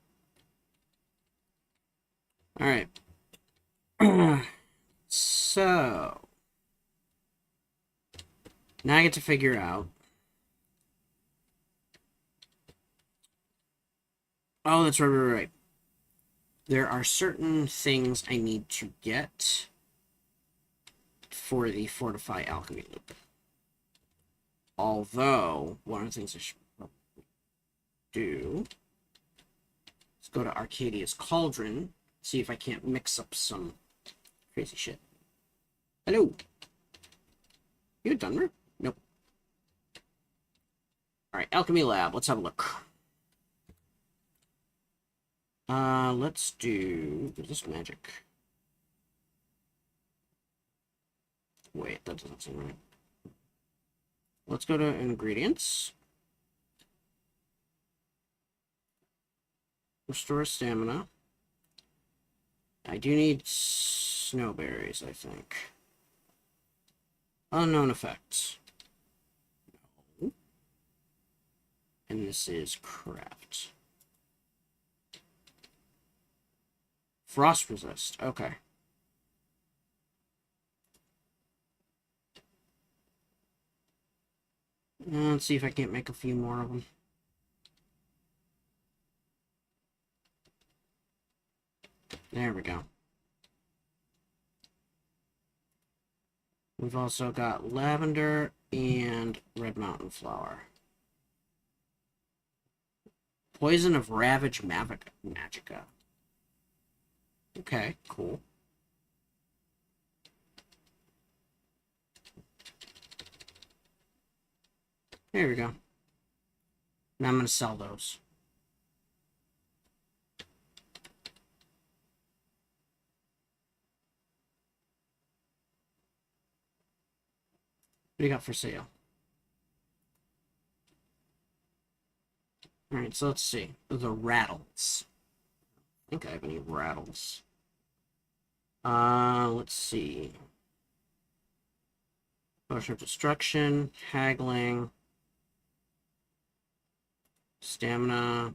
Alright. So... now I get to figure out... oh, that's right. There are certain things I need to get for the Fortify Alchemy Loop. Although, one of the things I should probably do is go to Arcadia's Cauldron, see if I can't mix up some crazy shit. Hello! You a Dunmer? Nope. Alright, Alchemy Lab, let's have a look. Let's do... is this magic? Wait, that doesn't seem right. Let's go to ingredients. Restore stamina. I do need snowberries, I think. Unknown effects. No. And this is craft. Frost resist. Okay. Let's see if I can't make a few more of them. There we go. We've also got lavender and red mountain flower. Poison of Ravage Magica. Okay, cool. There we go. Now I'm going to sell those. What do you got for sale? Alright, so let's see. The rattles. I think I have any rattles. Let's see. Potion of Destruction, Haggling, Stamina,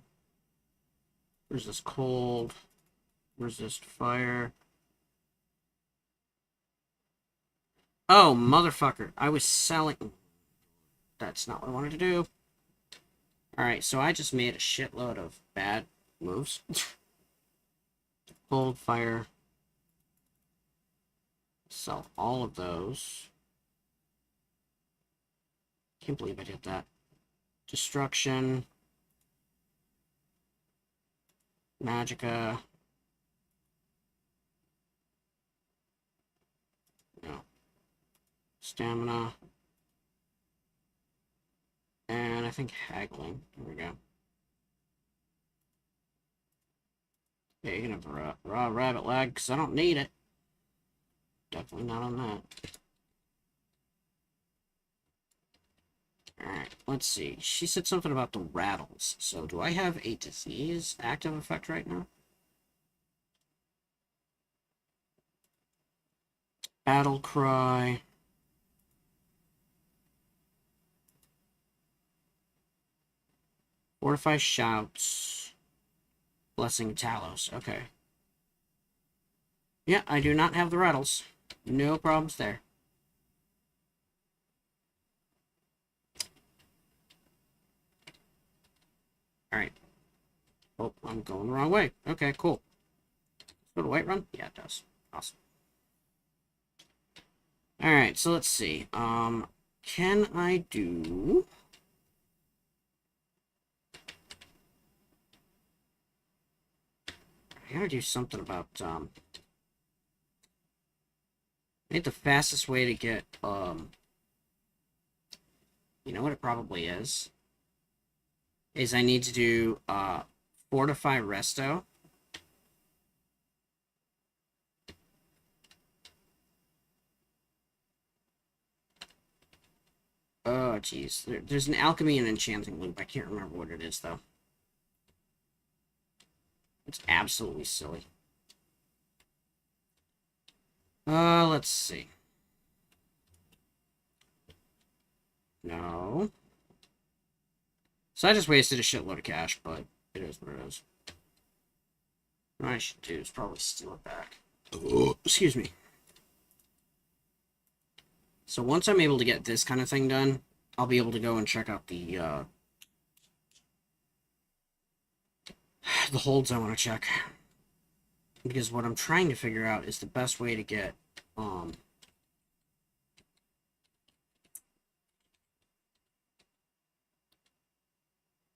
Resist Cold, Resist Fire. Oh, motherfucker. I was selling... that's not what I wanted to do. Alright, so I just made a shitload of bad moves. Cold, Fire. Sell all of those. Can't believe I did that. Destruction. Magica. No. Stamina. And I think haggling. There we go. Yeah, you can have raw rabbit leg, because I don't need it. Definitely not on that. Alright, let's see. She said something about the rattles. So, do I have a disease active effect right now? Battle cry. Fortify shouts. Blessing Talos. Okay. Yeah, I do not have the rattles. No problems there. Alright. Oh, I'm going the wrong way. Okay, cool. Go to Whiterun? Yeah, it does. Awesome. Alright, so let's see. Can I do... I gotta do something about, I think the fastest way to get, you know what it probably is I need to do, Fortify Resto. Oh, jeez. There's an alchemy and enchanting loop. I can't remember what it is, though. It's absolutely silly. Let's see. No. So I just wasted a shitload of cash, but it is what it is. What I should do is probably steal it back. Oh, excuse me. So once I'm able to get this kind of thing done, I'll be able to go and check out the holds I want to check. Because what I'm trying to figure out is the best way to get,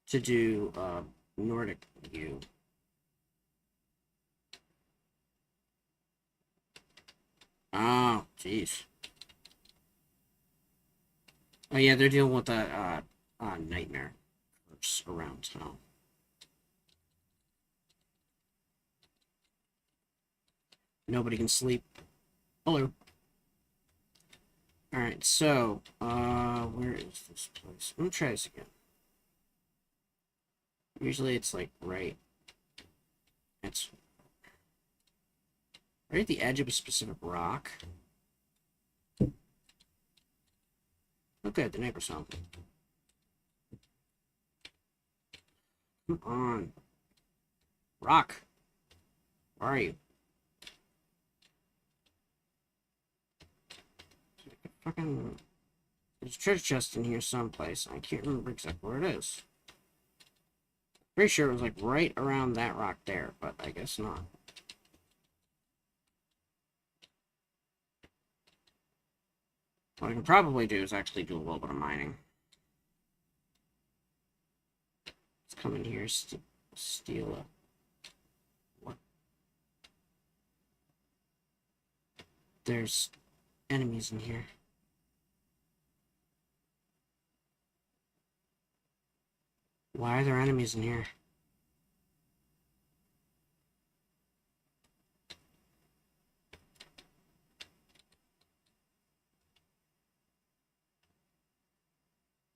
to do, Nordic view. Oh, jeez. Oh yeah, they're dealing with that, nightmare curse around town. Nobody can sleep. Hello. Alright, so, where is this place? I'm gonna try this again. Usually it's like right at the edge of a specific rock. Okay, the neighbor's home. Come on. Rock. Where are you? Fucking... There's a treasure chest in here someplace. I can't remember exactly where it is. Pretty sure it was like right around that rock there, but I guess not. What I can probably do is actually do a little bit of mining. Let's come in here, steal a... What? There's enemies in here. Why are there enemies in here?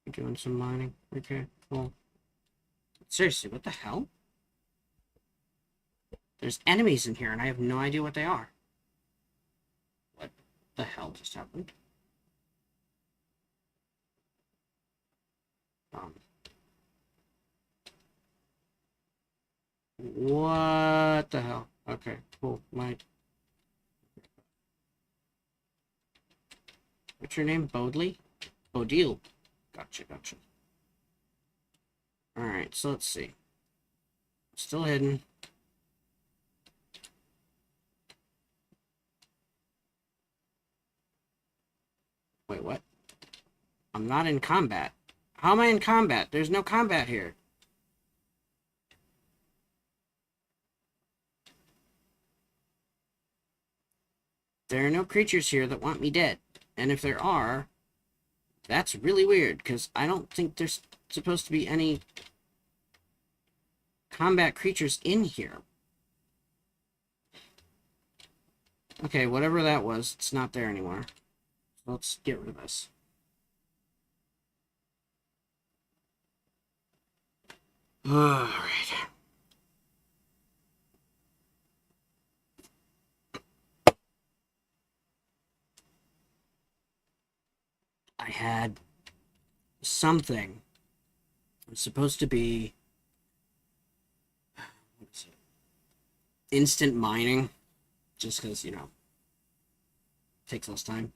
You're doing some mining? Okay, cool. Seriously, what the hell? There's enemies in here and I have no idea what they are. What the hell just happened? What the hell? Okay, cool. What's your name? Bodley? Bodil. Gotcha. Alright, so let's see. Still hidden. Wait, what? I'm not in combat. How am I in combat? There's no combat here. There are no creatures here that want me dead. And if there are, that's really weird, because I don't think there's supposed to be any combat creatures in here. Okay, whatever that was, it's not there anymore. Let's get rid of this. Alright. I had something. It was supposed to be... what is it? Instant mining. Just because, you know, takes less time.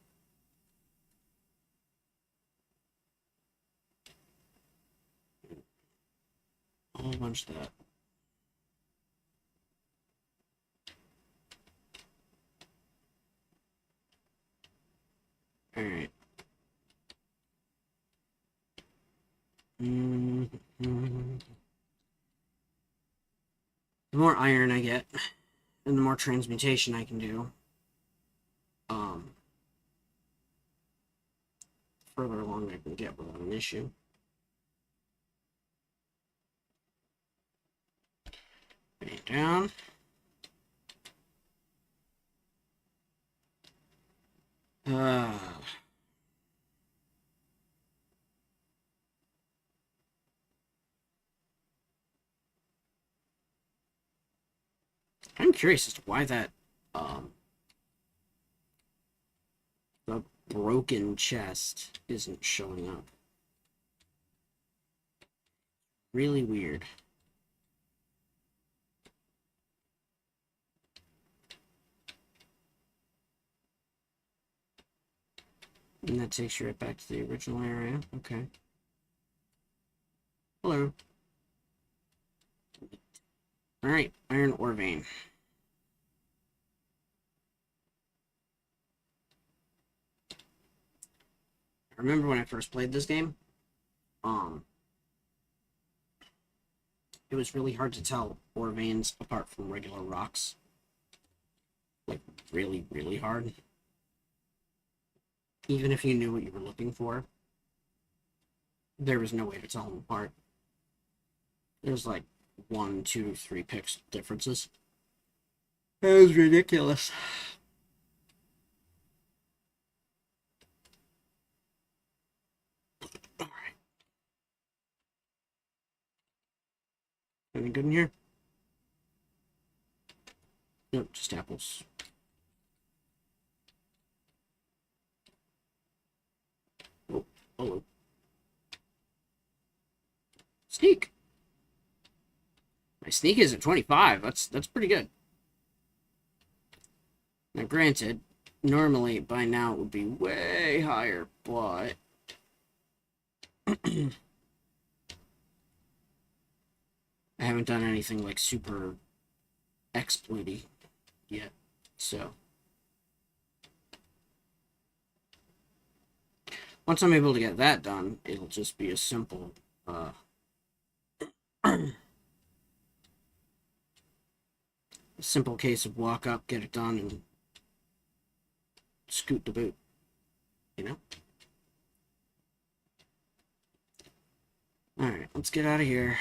A whole bunch of that. Alright. The more iron I get, and the more transmutation I can do, further along I can get without an issue. Bring it down. I'm curious as to why that, the broken chest isn't showing up. Really weird. And that takes you right back to the original area. Okay. Hello. Alright, iron ore vein. I remember when I first played this game, it was really hard to tell ore veins apart from regular rocks. Like, really, really hard. Even if you knew what you were looking for, there was no way to tell them apart. There's like 1, 2, 3 pixel differences. That was ridiculous. Alright. Anything good in here? Nope, just apples. Oh, hello. Sneak. My sneak is at 25. That's pretty good. Now, granted, normally by now it would be way higher, but I haven't done anything like super exploity yet, so once I'm able to get that done, it'll just be a simple simple case of walk up, get it done, and scoot the boot, you know? Alright, let's get out of here.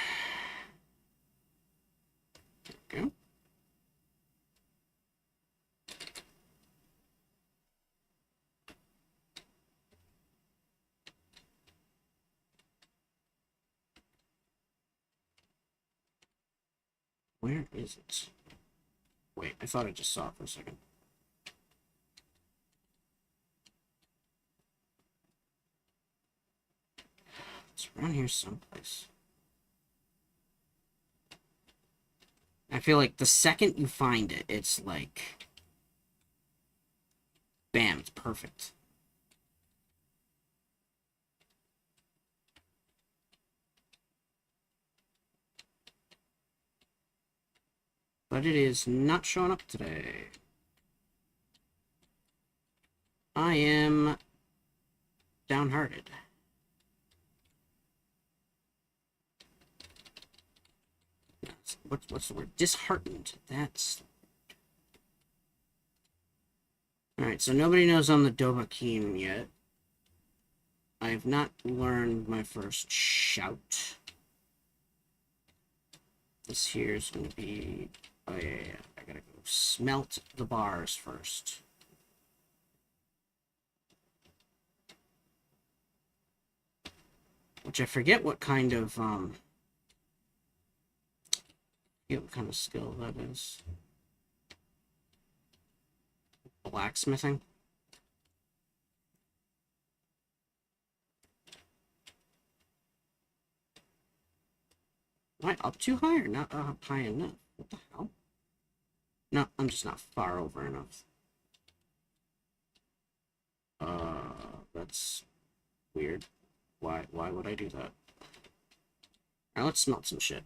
There we go. Where is it? Wait, I thought I just saw it for a second. It's around here someplace. I feel like the second you find it, it's like... bam, it's perfect. But it is not showing up today. I am downhearted. What's the word? Disheartened. That's... Alright. Alright, so nobody knows I'm the Dovahkiin yet. I have not learned my first shout. This here is going to be... Oh, yeah. I gotta go smelt the bars first. Which I forget what kind of, skill that is. Blacksmithing? Am I up too high or not up high enough? What the hell? No, I'm just not far over enough. That's weird. Why would I do that? Alright, let's smelt some shit.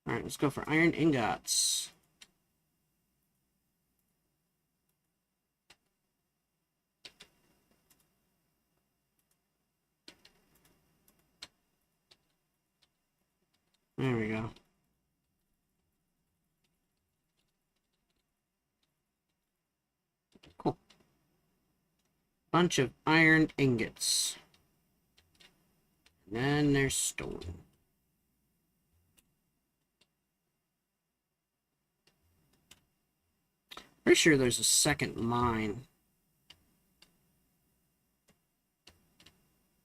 Alright, let's go for iron ingots. There we go. Cool. Bunch of iron ingots. And then there's stone. Pretty sure there's a second mine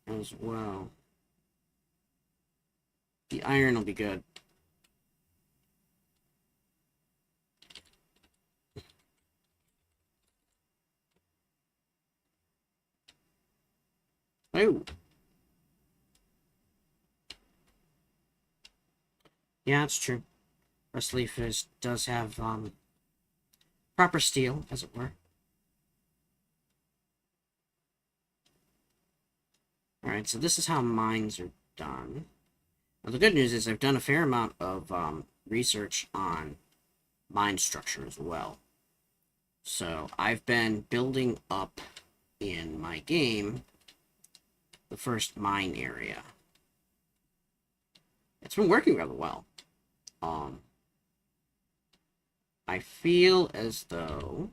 as well. The iron will be good. Oh. Yeah, it's true. Rust leaf does have proper steel, as it were. Alright, so this is how mines are done. Now, the good news is I've done a fair amount of research on mine structure as well. So I've been building up in my game the first mine area. It's been working rather well. I feel as though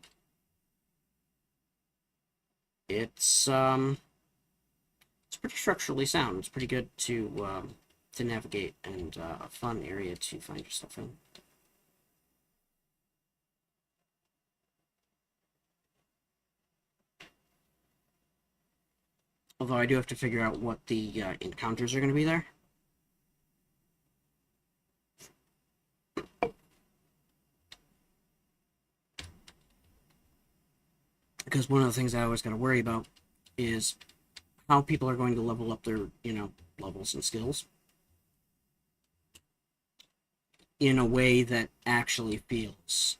it's pretty structurally sound. It's pretty good to navigate and a fun area to find yourself in. Although I do have to figure out what the encounters are going to be there. Because one of the things I always got to worry about is how people are going to level up their, levels and skills in a way that actually feels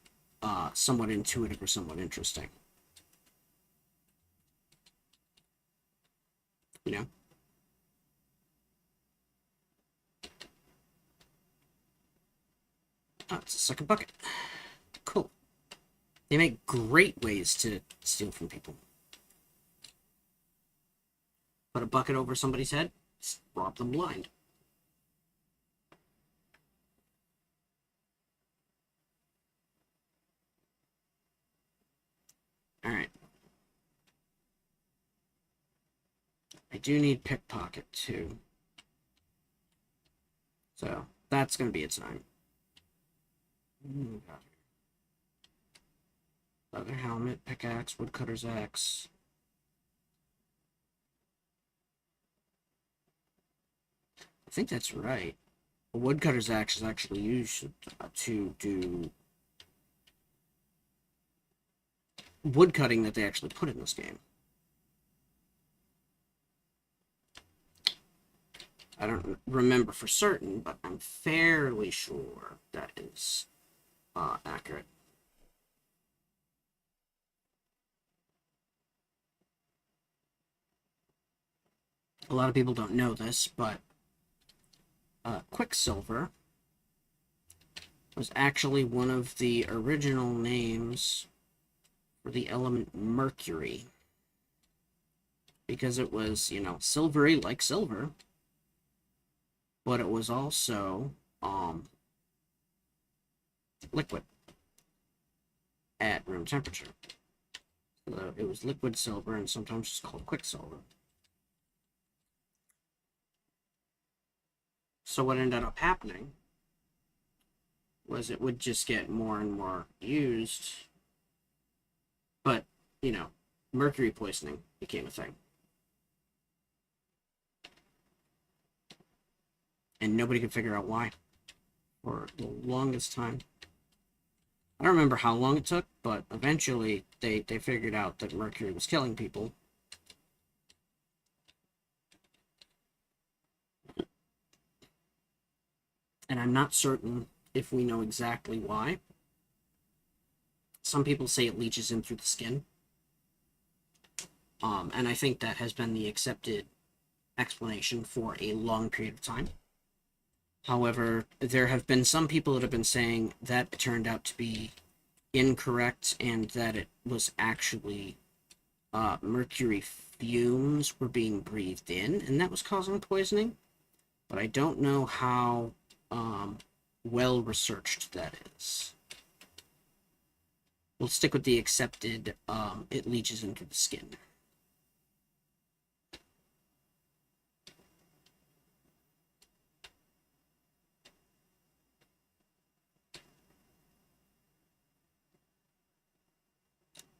somewhat intuitive or somewhat interesting. You know? Oh, it's a second bucket. Cool. They make great ways to steal from people. Put a bucket over somebody's head, rob them blind. Alright. I do need pickpocket too. So, that's going to be its time. Leather helmet, pickaxe, woodcutter's axe. I think that's right. A woodcutter's axe is actually used to do woodcutting that they actually put in this game. I don't remember for certain, but I'm fairly sure that is accurate. A lot of people don't know this, but Quicksilver was actually one of the original names for the element mercury. Because it was, silvery like silver, but it was also liquid. at room temperature. So it was liquid silver, and sometimes it's called quicksilver. So what ended up happening was it would just get more and more used, but, you know, mercury poisoning became a thing. And nobody could figure out why for the longest time. I don't remember how long it took, but eventually they figured out that mercury was killing people. And I'm not certain if we know exactly why. Some people say it leaches in through the skin. And I think that has been the accepted explanation for a long period of time. However, there have been some people that have been saying that turned out to be incorrect, and that it was actually mercury fumes were being breathed in, and that was causing poisoning. But I don't know how well researched that is. We'll stick with the accepted, it leaches into the skin.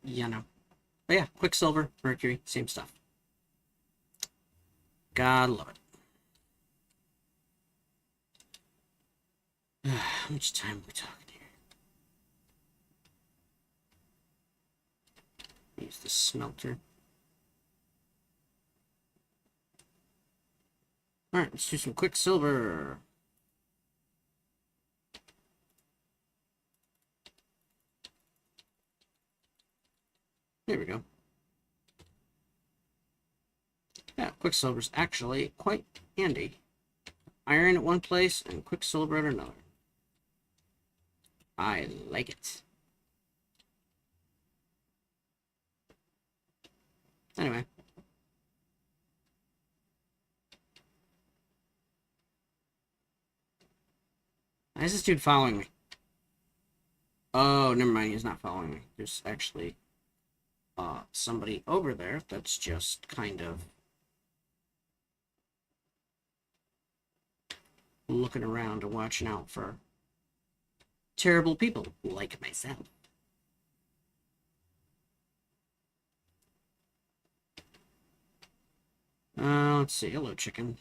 You know. But yeah, quicksilver, mercury, same stuff. God love it. How much time are we talking here? Use the smelter. Alright, let's do some quicksilver. There we go. Yeah, quicksilver's actually quite handy. Iron at one place and quicksilver at another. I like it. Anyway. Why is this dude following me? Oh, never mind, he's not following me. There's actually somebody over there that's just kind of looking around and watching out for terrible people like myself. Let's see. Hello, chicken.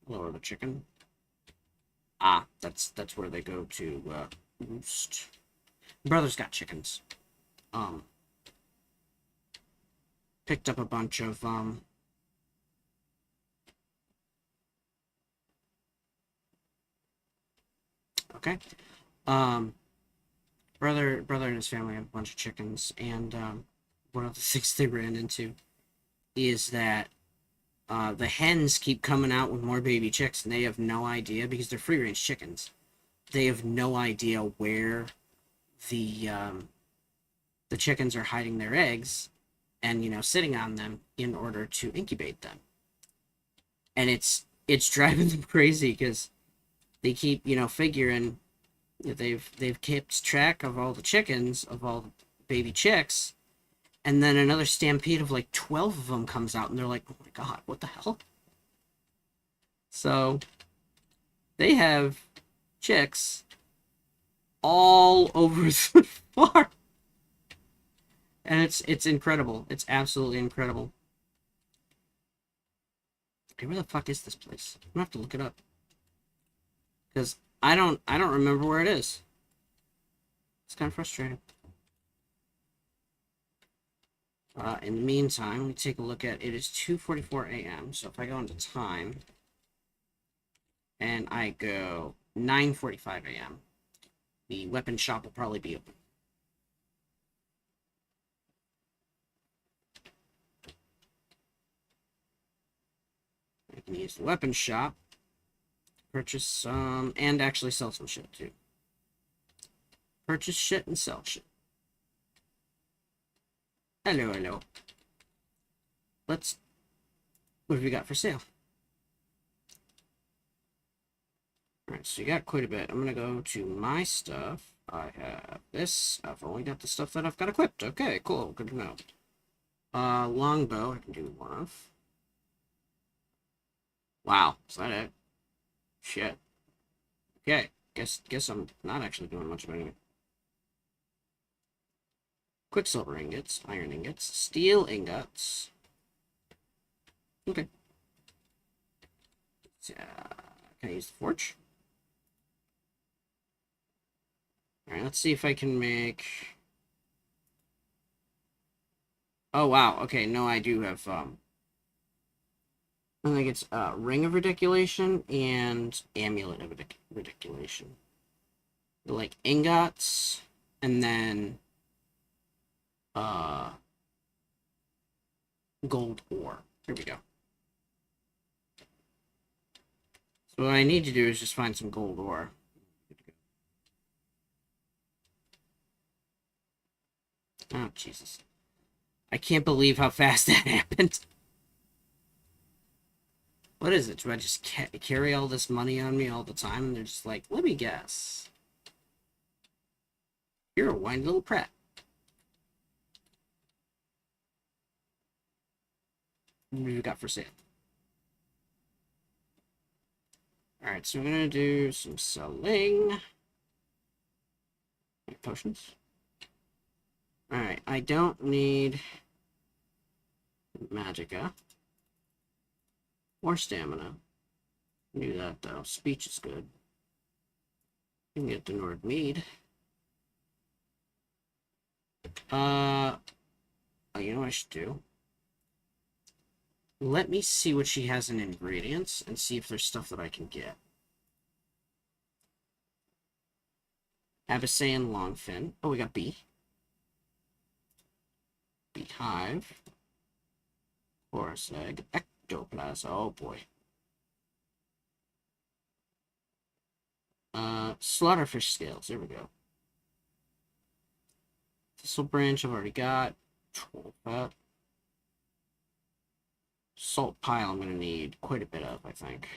Hello, other chicken. Ah, that's where they go to roost. Brother's got chickens. Picked up a bunch of okay. Brother and his family have a bunch of chickens, and one of the things they ran into is that the hens keep coming out with more baby chicks, and they have no idea, because they're free-range chickens. They have no idea where the chickens are hiding their eggs, and, you know, sitting on them in order to incubate them. And it's driving them crazy, because they keep, you know, figuring they've kept track of all the chickens, of all the baby chicks, and then another stampede of like 12 of them comes out, and they're like, oh my god, what the hell? So they have chicks all over the farm, and it's incredible. It's absolutely incredible. Okay, where the fuck is this place? I'm gonna have to look it up, because I don't remember where it is. It's kind of frustrating. In the meantime, let me take a look at it. Is 2:44 a.m. So if I go into time and I go 9:45 a.m., the weapon shop will probably be open. I can use the weapon shop, purchase some, and actually sell some shit too. Purchase shit and sell shit. Hello, hello. What have we got for sale? Alright, so you got quite a bit. I'm gonna go to my stuff. I have this. I've only got the stuff that I've got equipped. Okay, cool. Good to know. Longbow I can do one of. Wow, is that it? Shit. Okay, guess I'm not actually doing much of anything. Quicksilver ingots, iron ingots, steel ingots. Okay. Can I use the forge? Alright, let's see if I can make... Oh, wow. Okay, no, I do have, I think it's, Ring of Rediculation and Amulet of Rediculation. Like, ingots, and then, gold ore. Here we go. So what I need to do is just find some gold ore. Oh, Jesus. I can't believe how fast that happened. What is it? Do I just carry all this money on me all the time? And they're just like, let me guess. You're a whiny little prat. What do you got for sale? Alright, so I'm gonna do some selling. Potions. Alright, I don't need magicka or stamina. Do that though. Speech is good. You can get the Nord Mead. Oh, you know what I should do? Let me see what she has in ingredients and see if there's stuff that I can get. Abyssean Longfin. Oh, we got bee. Beehive. Horse egg. Ectoplasm. Oh boy. Slaughterfish scales. There we go. Thistle branch I've already got. Troll fat. Salt pile I'm going to need quite a bit of, I think.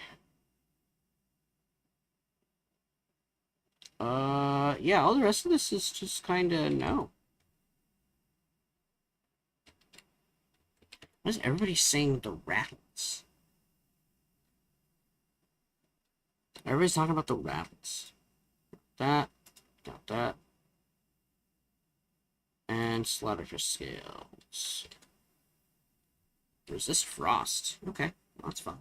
Yeah, all the rest of this is just kind of no. What is everybody saying the rattles? Everybody's talking about the rattles. Got that. And slaughterfish scales. Resist frost. Okay, well, that's fun.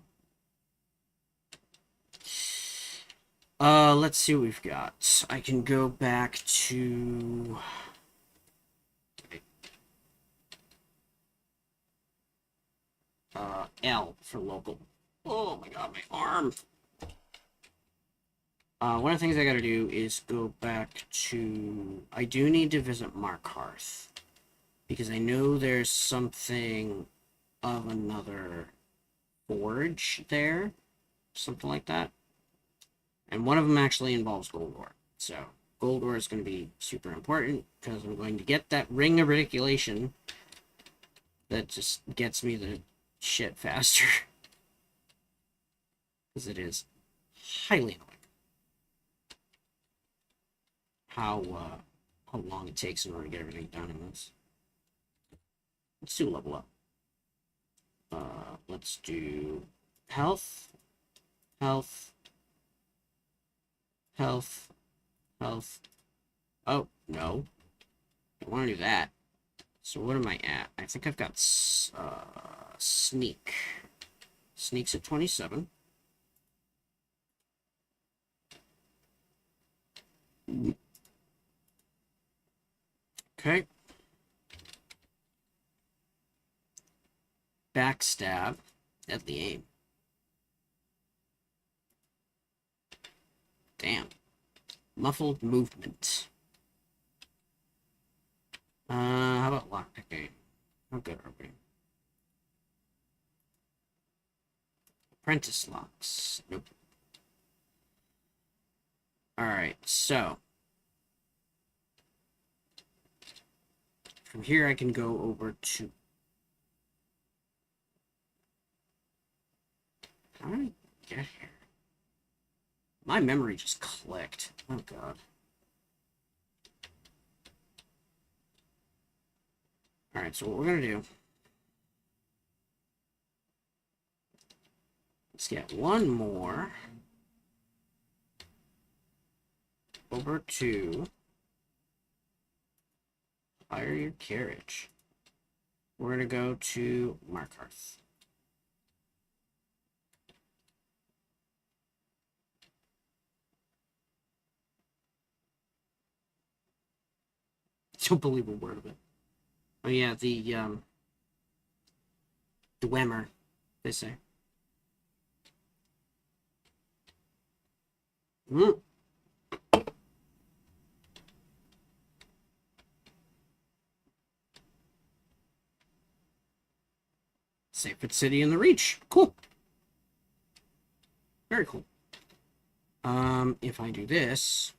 Let's see what we've got. I can go back to... L for local. Oh my god, my arm! One of the things I gotta do is go back to... I do need to visit Markarth. Because I know there's something of another forge there. Something like that. And one of them actually involves gold ore. So, gold ore is going to be super important, because I'm going to get that Ring of Rediculation that just gets me the shit faster. Because it is highly annoying. How long it takes in order to get everything done in this. Let's do level up. Let's do health, health, health, health. Oh, no. I want to do that. So what am I at? I think I've got sneak. Sneak's at 27. Okay. Backstab. Deadly aim. Damn. Muffled movement. How about lockpicking? How good are we? Apprentice locks. Nope. Alright, so. From here I can go over to... How did I get here? My memory just clicked. Oh, God. Alright, so what we're going to do... Let's get one more... over to... Hire your carriage. We're going to go to Markarth. Don't believe a word of it. Oh yeah, the Dwemer, they say. Mm. Sacred City in the Reach. Cool. Very cool. If I do this...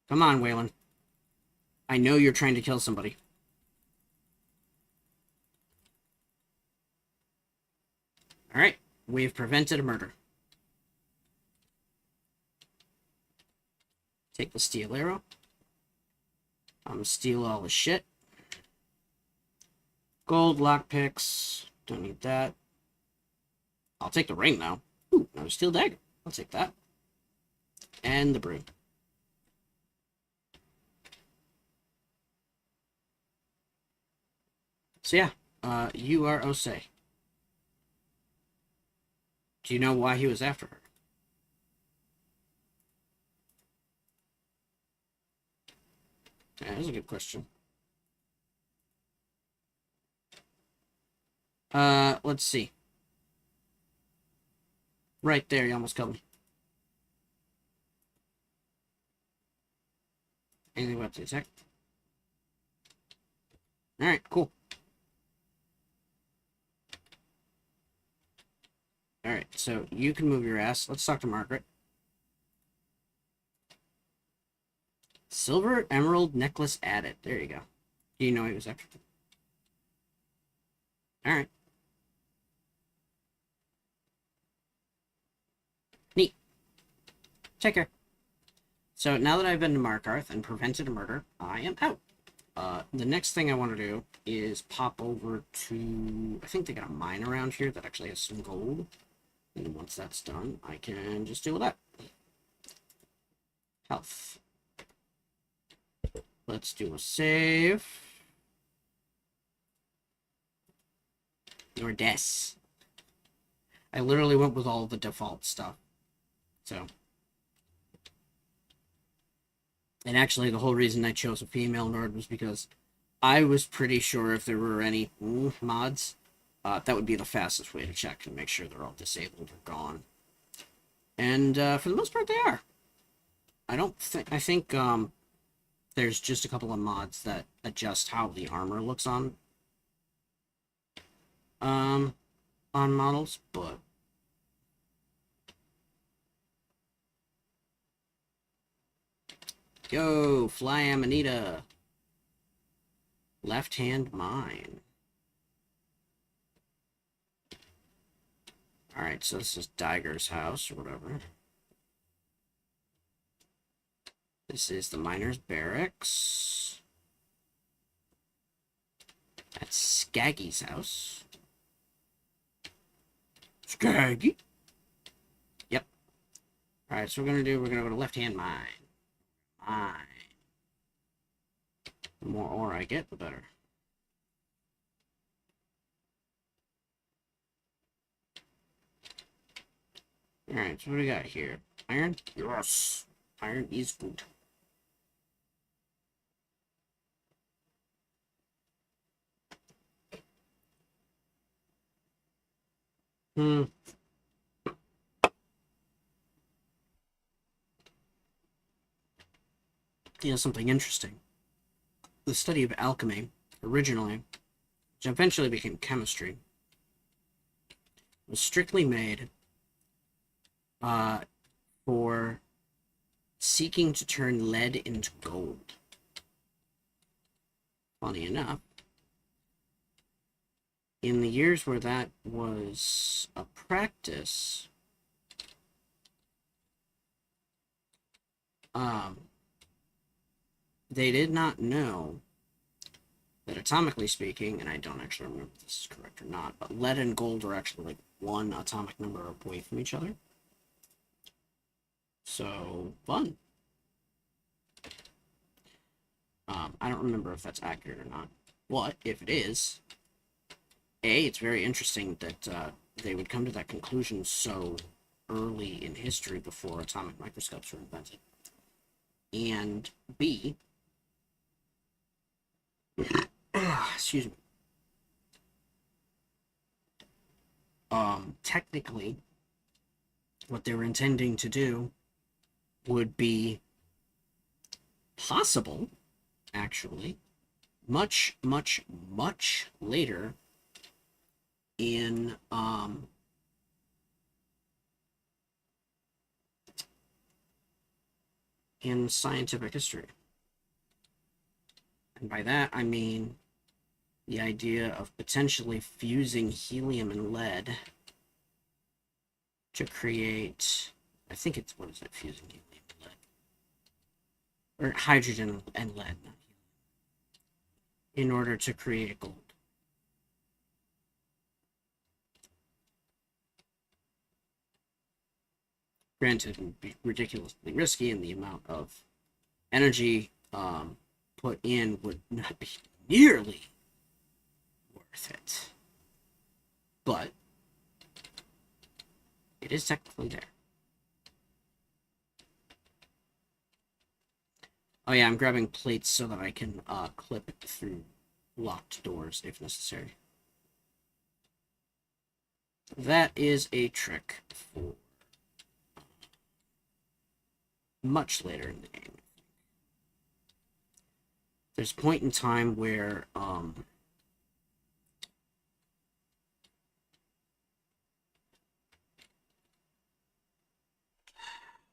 Come on, Waylon. I know you're trying to kill somebody. Alright, we've prevented a murder. Take the steel arrow. I'm gonna steal all the shit. Gold, lockpicks. Don't need that. I'll take the ring now. Ooh, another steel dagger. I'll take that. And the brew. So yeah, you are Osei. Do you know why he was after her? Yeah, that's a good question. Let's see. Right there, you almost killed me. Anything about to attack? Alright, cool. Alright, so you can move your ass. Let's talk to Margaret. Silver emerald necklace added. There you go. Do you know he was after? Alright. Neat. Take care. So now that I've been to Markarth and prevented a murder, I am out. The next thing I want to do is pop over to... I think they got a mine around here that actually has some gold. And once that's done, I can just deal with that. Health. Let's do a save. Your des. I literally went with all the default stuff. So. And actually, the whole reason I chose a female nerd was because I was pretty sure if there were any mods, that would be the fastest way to check and make sure they're all disabled or gone. And for the most part, they are. I think there's just a couple of mods that adjust how the armor looks on models, but yo, fly Amanita. Left hand mine. Alright, so this is Diger's house or whatever. This is the miner's barracks. That's Skaggy's house. Skaggy? Yep. Alright, so we're gonna go to left-hand mine. Mine. The more ore I get, the better. Alright, so what do we got here? Iron? Yes! Iron is good. You know, something interesting. The study of alchemy, originally, which eventually became chemistry, was strictly made for seeking to turn lead into gold. funny enough, in the years where that was a practice, they did not know that, atomically speaking, and I don't actually remember if this is correct or not, but lead and gold are actually like one atomic number away from each other. So, fun. I don't remember if that's accurate or not. But if it is, it's very interesting that they would come to that conclusion so early in history before atomic microscopes were invented. And B, excuse me, technically, what they were intending to do would be possible, actually, much, much, much later in scientific history. And by that, I mean the idea of potentially fusing helium and lead to create, I think it's, what is it, fusing helium and lead? Or hydrogen and lead, in order to create gold. Granted, it would be ridiculously risky, and the amount of energy put in would not be nearly worth it. But it is technically there. Oh yeah, I'm grabbing plates so that I can clip it through locked doors if necessary. That is a trick for much later in the game. There's a point in time where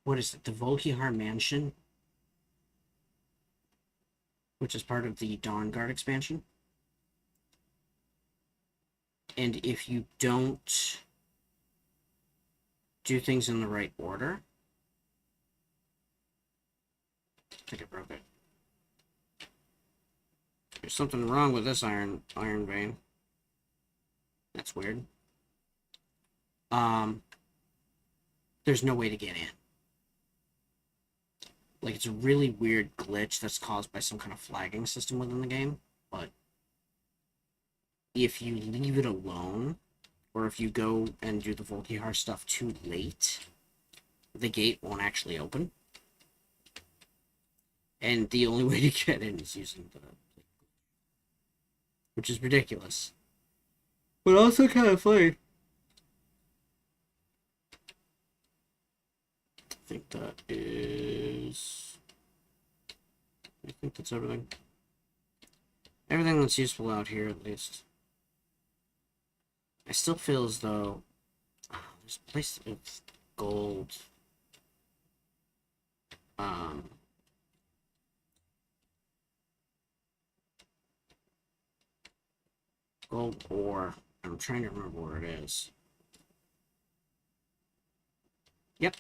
what is it? The Volkihar Mansion, which is part of the Dawnguard expansion. And if you don't do things in the right order, I think I broke it. There's something wrong with this iron vein. That's weird. There's no way to get in. Like, it's a really weird glitch that's caused by some kind of flagging system within the game, but if you leave it alone, or if you go and do the Volkihar stuff too late, the gate won't actually open. And the only way to get in is using the... which is ridiculous. But also kind of funny. I think that is... I think that's everything. Everything that's useful out here, at least. I still feel as though... Oh, there's a place with gold. Gold ore. I'm trying to remember where it is. Yep.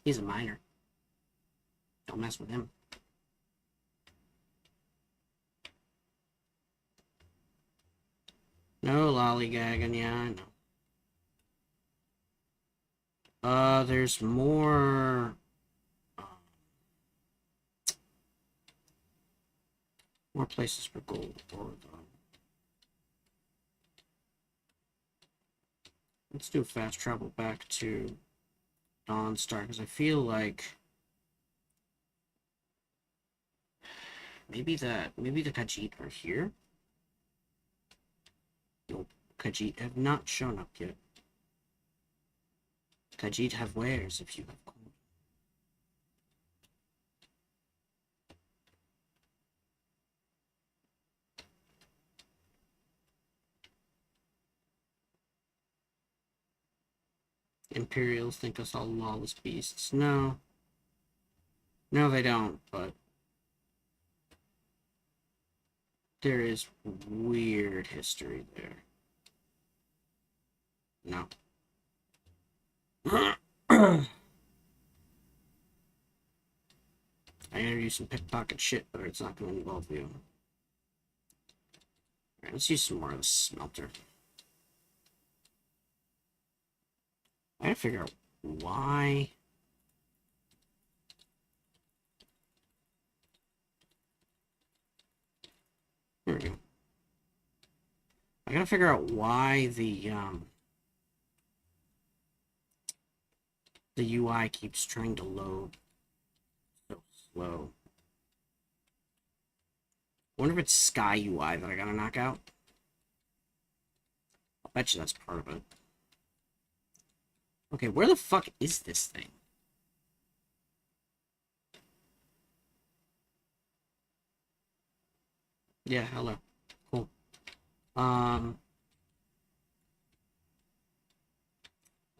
He's a miner. Don't mess with him. No lollygagging, yeah, I know. There's more... more places for gold ore, though. Let's do a fast travel back to Dawnstar, because I feel like maybe the Khajiit are here. Nope, Khajiit have not shown up yet. Khajiit have wares if you have gold. Imperials think us all lawless beasts. No. No, they don't, but... There is weird history there. No. I gotta do some pickpocket shit, but it's not gonna involve you. Alright, let's use some more of the smelter. I gotta figure out why. There we go. I gotta figure out why the UI keeps trying to load so slow. I wonder if it's Sky UI that I gotta knock out. I'll bet you that's part of it. Okay, where the fuck is this thing? Yeah, hello. Cool.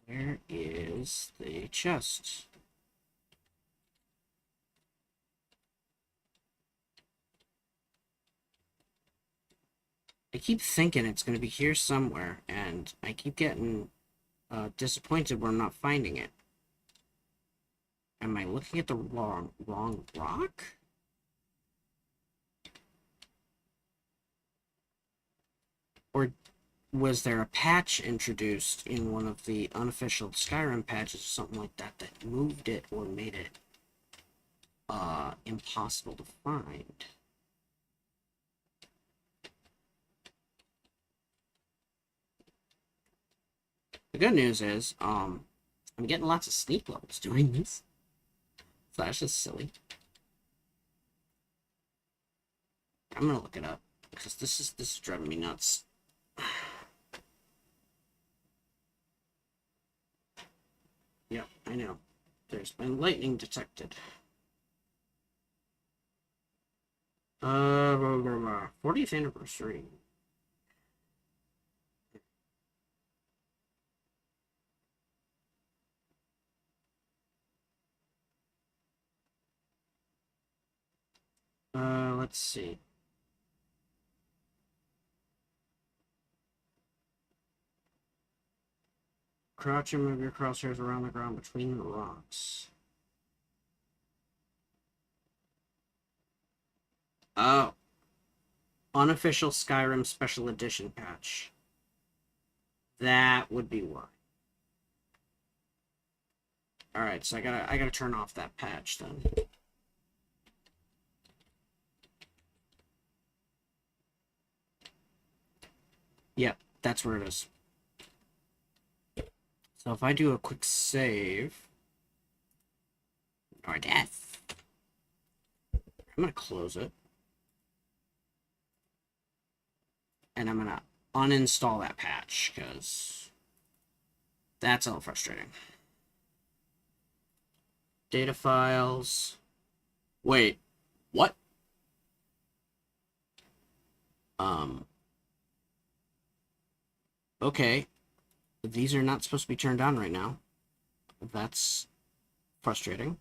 Where is the chest? I keep thinking it's going to be here somewhere, and I keep getting disappointed when I'm not finding it. Am I looking at the wrong rock? Or was there a patch introduced in one of the unofficial Skyrim patches or something like that that moved it or made it impossible to find? The good news is, I'm getting lots of sneak levels doing this. So that's just silly. I'm gonna look it up because this is driving me nuts. Yep, I know. There's been lightning detected. 40th anniversary. Let's see. Crouch and move your crosshairs around the ground between the rocks. Oh. Unofficial Skyrim Special Edition patch. That would be why. Alright, so I gotta turn off that patch then. Yep, that's where it is. So if I do a quick save, or death, I'm gonna close it. And I'm gonna uninstall that patch, because that's a little frustrating. Data files. Wait, what? Okay. These are not supposed to be turned on right now. That's frustrating.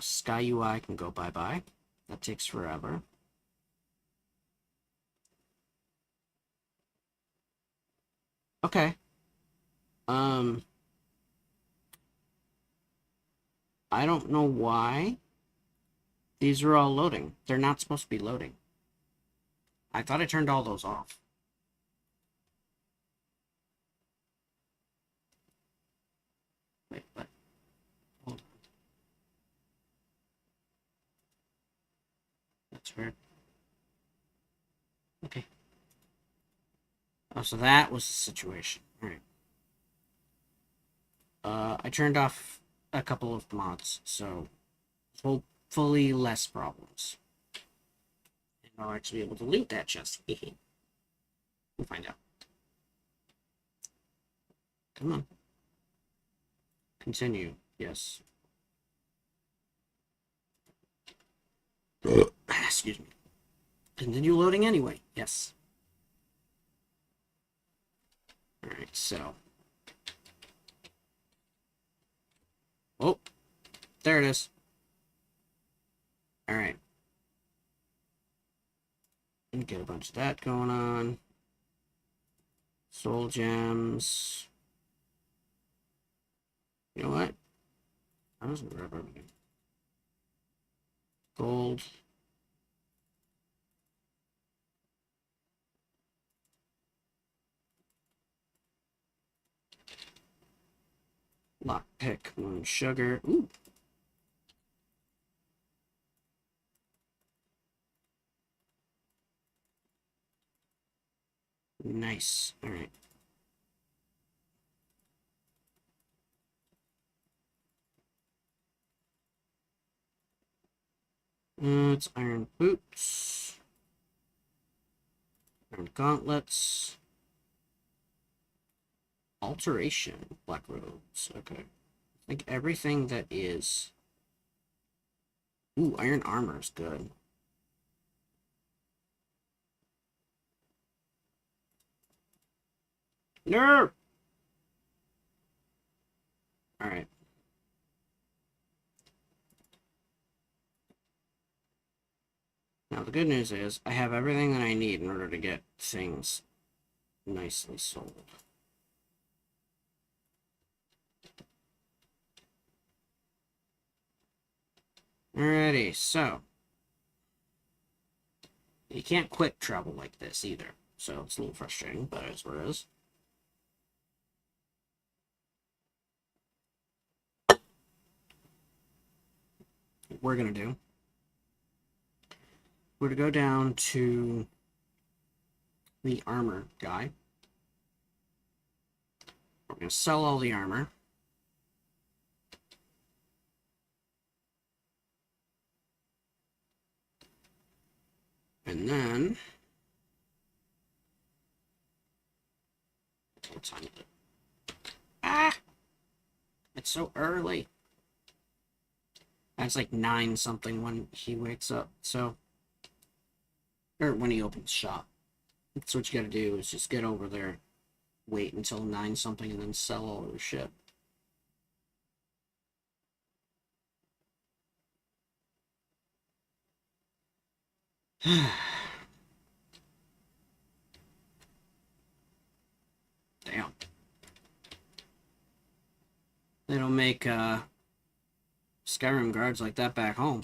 Sky UI can go bye-bye. That takes forever. Okay. I don't know why these are all loading. They're not supposed to be loading. I thought I turned all those off. Wait, what? Hold on. That's weird. Okay. Oh, so that was the situation. Alright. I turned off a couple of mods, so hopefully less problems. And I'll actually be able to loot that chest. We'll find out. Come on. Continue. Yes. Excuse me. Continue loading anyway. Yes. Alright, so. Oh. There it is. Alright. Get a bunch of that going on. Soul gems. You know what? I'm just gonna grab everything. Gold. Lockpick, moon sugar. Ooh. Nice. Alright. It's iron boots. Iron gauntlets. Alteration. Black robes. Okay. I think everything that is... Ooh, iron armor is good. No! Alright. Now, the good news is, I have everything that I need in order to get things nicely sold. Alrighty, so. You can't quick travel like this either, so it's a little frustrating, but it's what it is. What we're gonna do, we're gonna go down to the armor guy. We're gonna sell all the armor. And then, what time is it? Ah! It's so early. It's like 9 something when he wakes up, so. Or when he opens shop. That's what you gotta do, is just get over there, wait until 9 something, and then sell all your shit. Damn. They don't make Skyrim guards like that back home.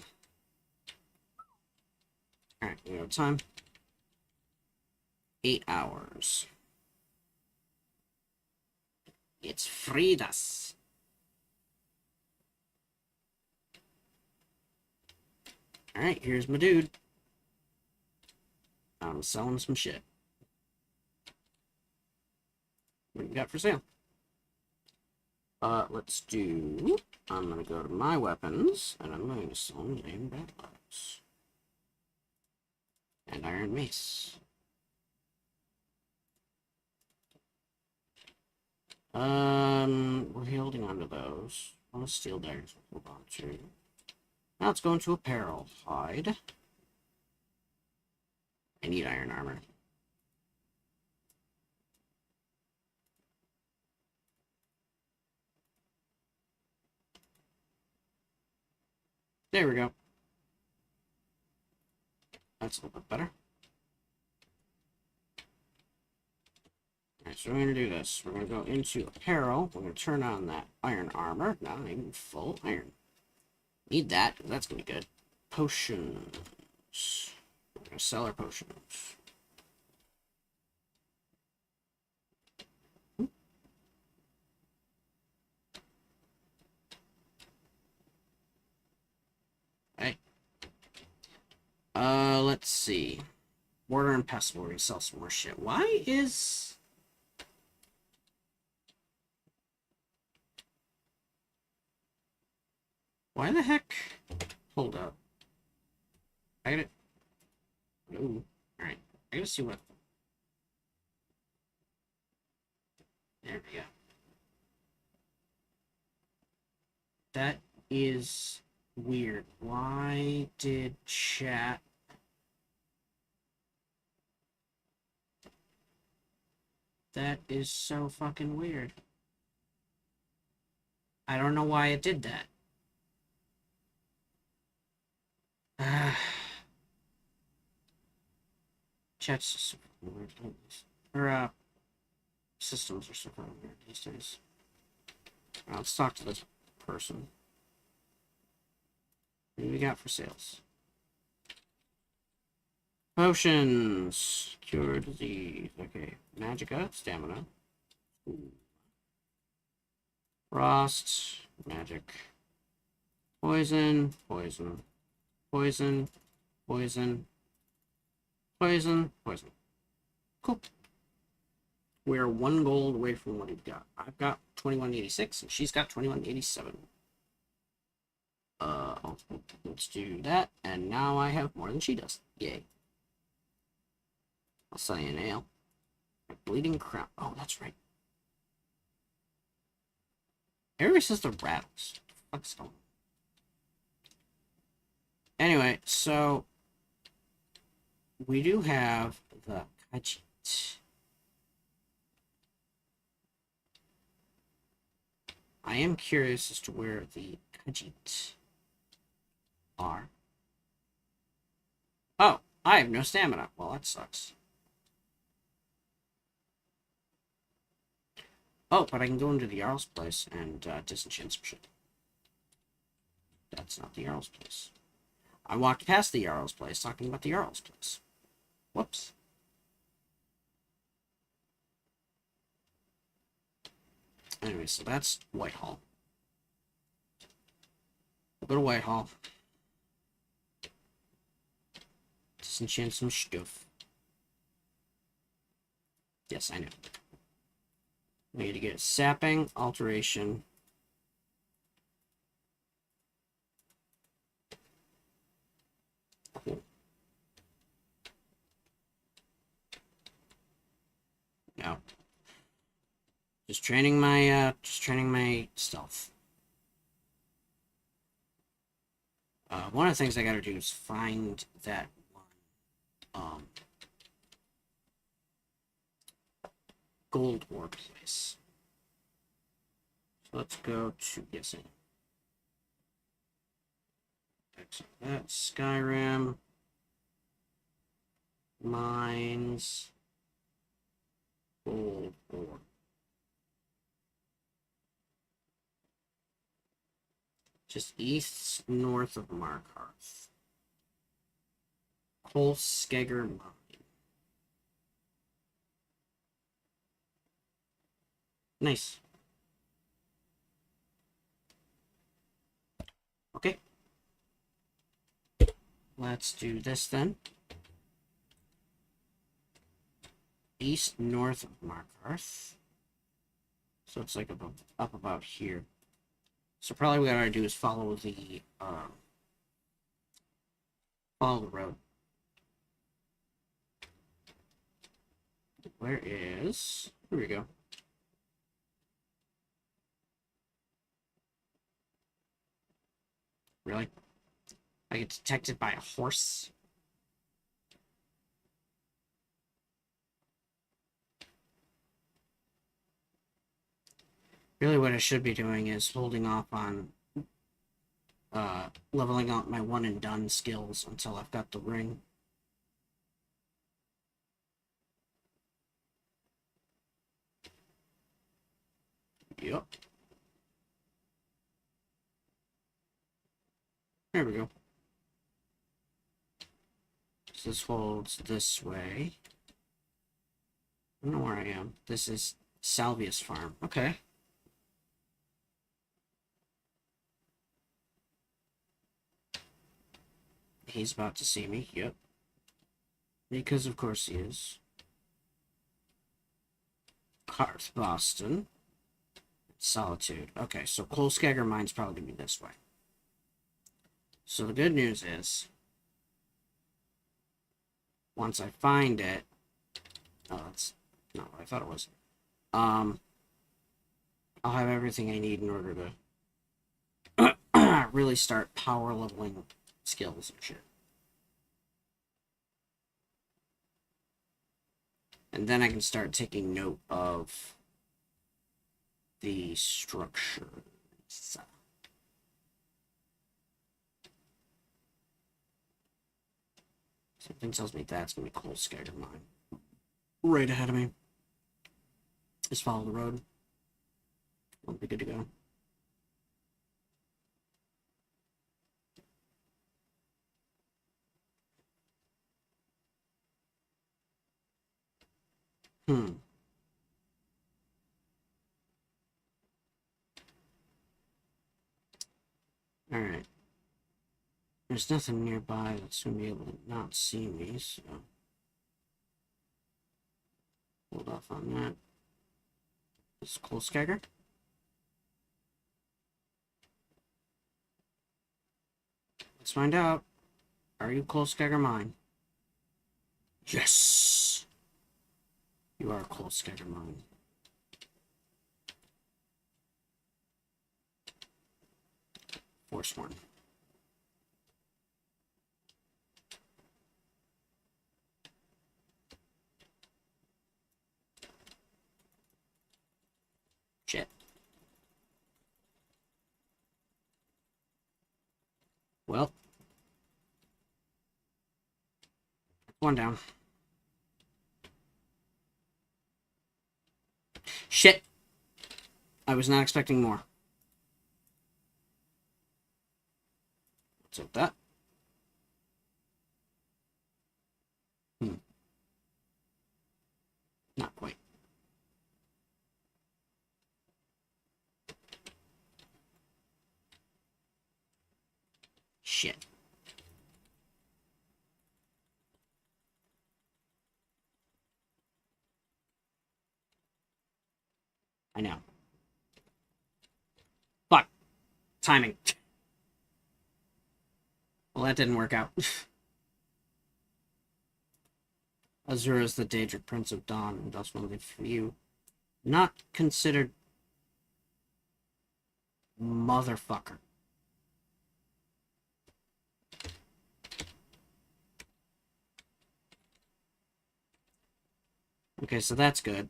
Alright, we have time. 8 hours. It's Fridas. Alright, here's my dude. I'm selling some shit. What do you got for sale? Let's do... I'm gonna go to my weapons, and I'm going to sell them name backlogs. And iron mace. We're holding on to those. All the steel daggers we'll hold on to. Now let's go into apparel. Hide. I need iron armor. There we go. That's a little bit better. Alright, so we're going to do this. We're going to go into apparel. We're going to turn on that iron armor. Not even full iron. Need that, because that's going to be good. Potions. We're going to sell our potions. Hey. Let's see. Mortar and pestle. We're going to sell some more shit. Why is... Why the heck? Hold up. I gotta... Ooh. Alright. I gotta see what... There we go. That is weird. Why did chat... That is so fucking weird. I don't know why it did that. Chats are so weird. Or, systems are so weird these days. Let's talk to this person. What do we got for sales? Potions. Cure disease. Okay. Magicka. Stamina. Ooh. Frost. Magic. Poison. Poison. Poison. Poison. Poison. Poison. Cool. We're 1 gold away from what we've got. I've got 2186 and she's got 2187. Let's do that, and now I have more than she does. Yay. I'll sell you an ale. A bleeding crown. Oh, that's right. Everybody says the rattles. What the fuck's going on? Anyway, so we do have the Khajiit. I am curious as to where the Khajiit are. Oh, I have no stamina. Well, that sucks. Oh, but I can go into the Jarl's place and disenchant some shit. That's not the Jarl's place. I walked past the Jarl's place talking about the Jarl's place. Whoops. Anyway, so that's Whitehall. We'll go to Whitehall. Disenchant some stuff. Yes, I know. We need to get sapping, alteration. Cool. No. Just training my stealth. One of the things I gotta do is find that one, gold ore place. So let's go to guessing. That Skyrim mines gold ore. Just east north of Markarth. Kolskegger mine. Nice. Okay. Let's do this then. East north of Markarth. So it's like up about here. So probably what I gotta do is follow the road. Where is? Here we go. Really? I get detected by a horse? Really what I should be doing is holding off on leveling out my one and done skills until I've got the ring. Yep. There we go. So this holds this way. I don't know where I am. This is Salvia's farm. Okay. He's about to see me. Yep. Because of course he is. Carth, Boston. Solitude. Okay, so Kolskegger mine's probably gonna be this way. So the good news is, once I find it, oh, that's not what I thought it was. I'll have everything I need in order to really start power leveling skills and shit. And then I can start taking note of the structures. Something tells me that's gonna be Cole Skagger mine. Right ahead of me. Just follow the road. We'll be good to go. Alright. There's nothing nearby that's going to be able to not see me, so... Hold off on that. This is Cole Skagger. Let's find out. Are you Cole Skagger mine? Yes! You are Cole Skagger mine. Forsworn. Shit. Well. One down. Shit! I was not expecting more. What's up with that? Not quite. Shit. I know. Fuck. Timing. Well, that didn't work out. Azura is the Daedric Prince of Dawn, and thus one of the few not considered motherfucker. Okay, so that's good.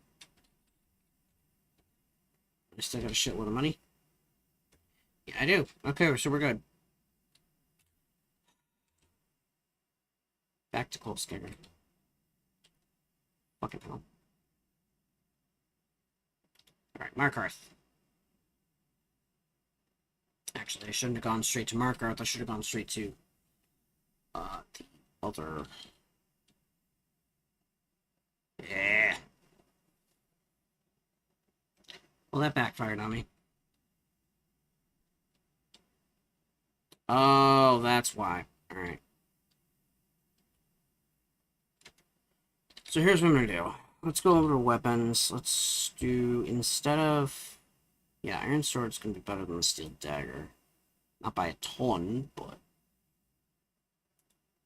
I still got a shitload of money. Yeah, I do. Okay, so we're good. Back to Cole Skagger. Fucking hell. Alright, Markarth. Actually, I shouldn't have gone straight to Markarth. I should have gone straight to the other... Yeah. Well, that backfired on me. Oh, that's why. Alright. So here's what I'm going to do. Let's go over to weapons. Let's do, instead of... Yeah, Iron Sword's going to be better than the Steel Dagger. Not by a ton, but...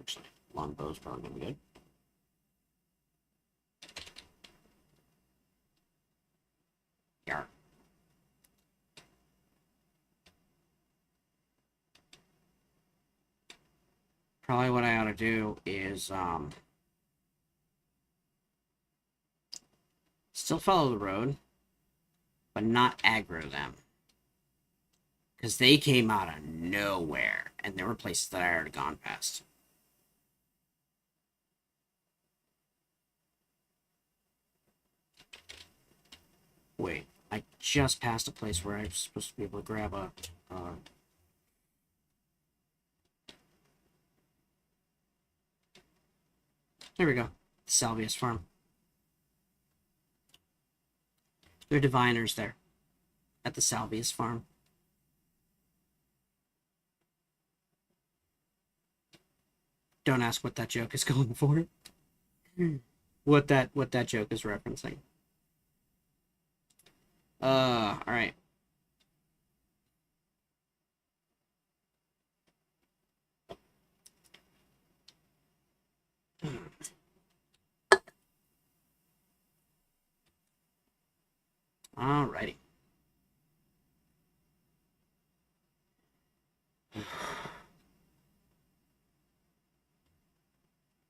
Actually, Longbow's probably going to be good. Yarp. Probably what I ought to do is, still follow the road, but not aggro them. Because they came out of nowhere, and there were places that I already gone past. Wait, I just passed a place where I was supposed to be able to grab a... There we go. Salvius Farm. They're diviners there. At the Salvius Farm. Don't ask what that joke is going for. What that joke is referencing. Alright. Alrighty.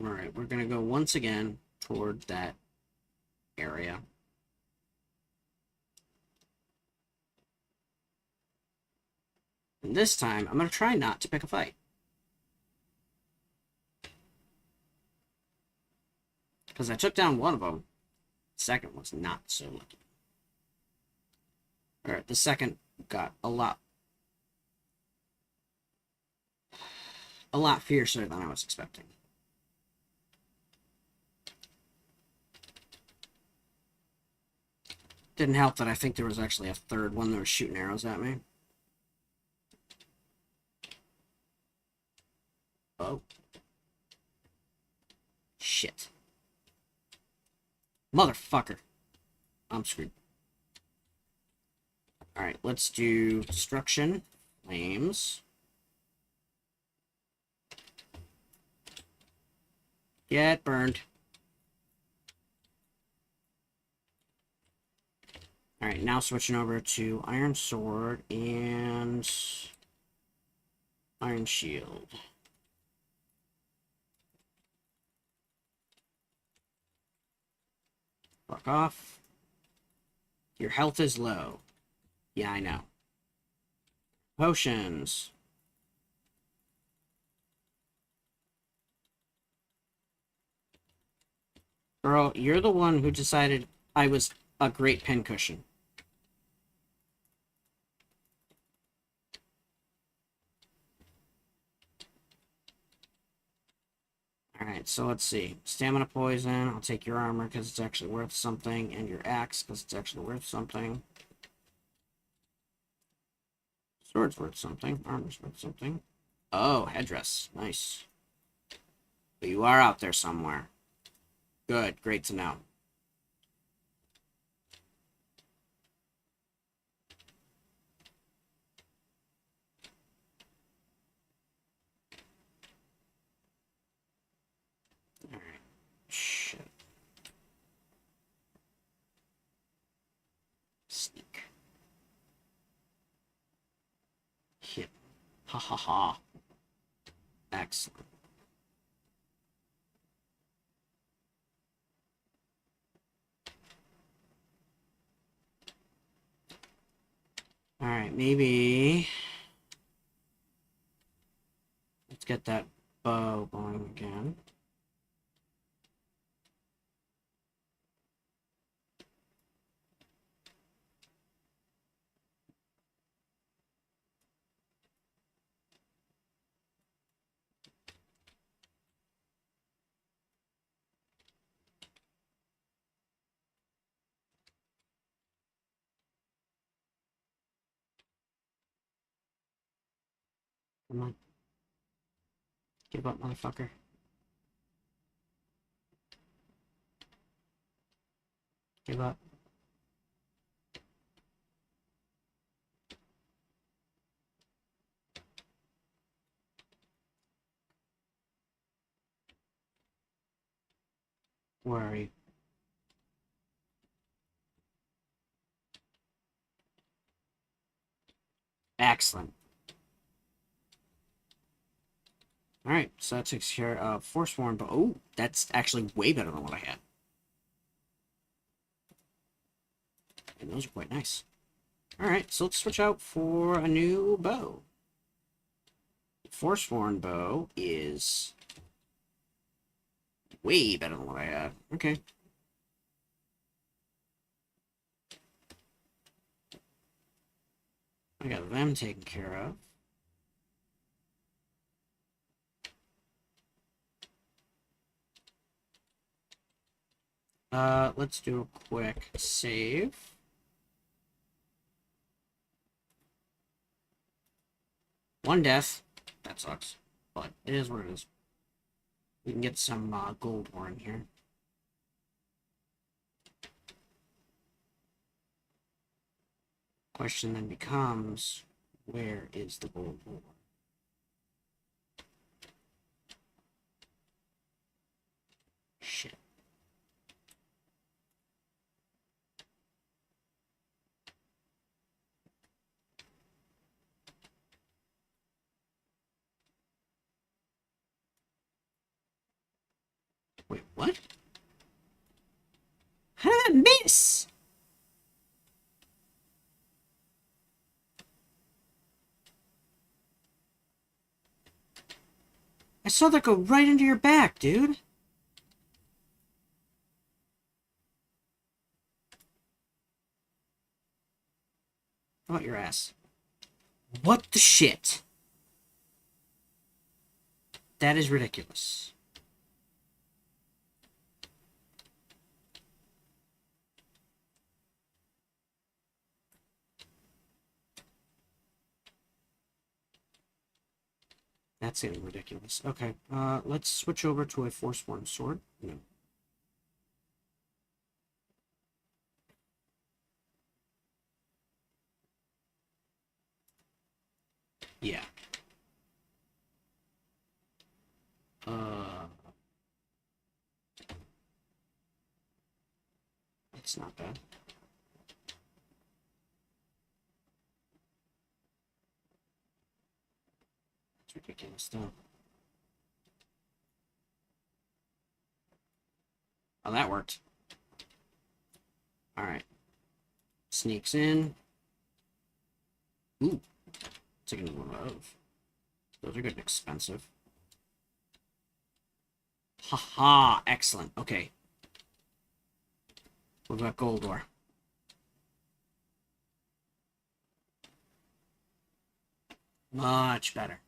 Alright, we're gonna go once again toward that area. And this time, I'm gonna try not to pick a fight. Because I took down one of them. The second was not so lucky. Alright, the second got a lot fiercer than I was expecting. Didn't help that I think there was actually a third one that was shooting arrows at me. Oh. Shit. Motherfucker. I'm screwed. Alright, let's do destruction. Flames. Get burned. Alright, now switching over to Iron Sword and Iron Shield. Fuck off. Your health is low. Yeah, I know. Potions. Girl, you're the one who decided I was a great pincushion. Alright, so let's see. Stamina poison. I'll take your armor because it's actually worth something. And your axe because it's actually worth something. Sword's worth something. Armor's worth something. Oh, headdress. Nice. But you are out there somewhere. Good. Great to know. Alright. Shit. Sneak. Hit. Ha ha ha. Excellent. Alright, maybe... Let's get that bow going again. Come on. Give up, motherfucker. Give up. Where are you? Excellent. Alright, so that takes care of Forsworn, but oh, that's actually way better than what I had. And those are quite nice. Alright, so let's switch out for a new bow. The Forsworn bow is way better than what I had. Okay. I got them taken care of. Let's do a quick save. One death. That sucks. But it is what it is. We can get some gold ore in here. Question then becomes, where is the gold ore? Shit. Wait, what? How did that miss? I saw that go right into your back, dude. your ass. What the shit? That is ridiculous. That's getting ridiculous. Okay, let's switch over to a Forsworn sword. No. Yeah. It's not bad. It's ridiculous, though. Oh, that worked. Alright. Sneaks in. Ooh. Taking one of those. Those are good and expensive. Haha, excellent. Okay. What about Goldor? Much better.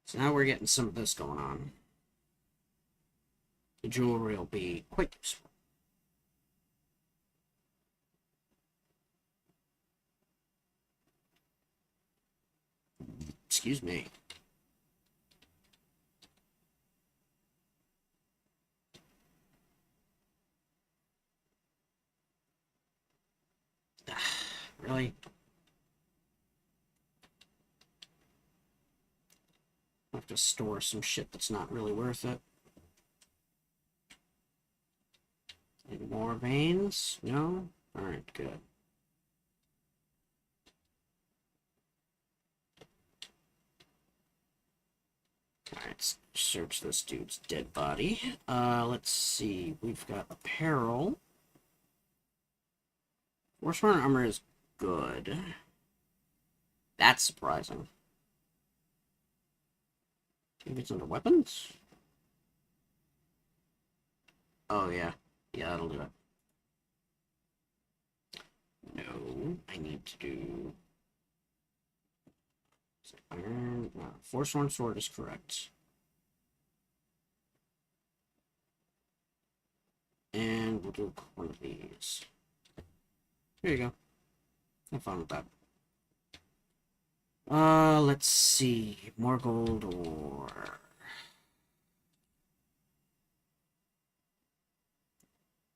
So now we're getting some of this going on. The jewelry will be quite useful. Excuse me. Really? I have to store some shit that's not really worth it. Any more veins? No? Alright, good. Alright, let's search this dude's dead body. Let's see. We've got apparel. Forsworn armor is good. That's surprising. Maybe it's under weapons? Oh, yeah. Yeah, that'll do it. No, I need to do... Iron... Forsworn sword is correct. And we'll do one of these. There you go. Have fun with that. Let's see. More gold ore.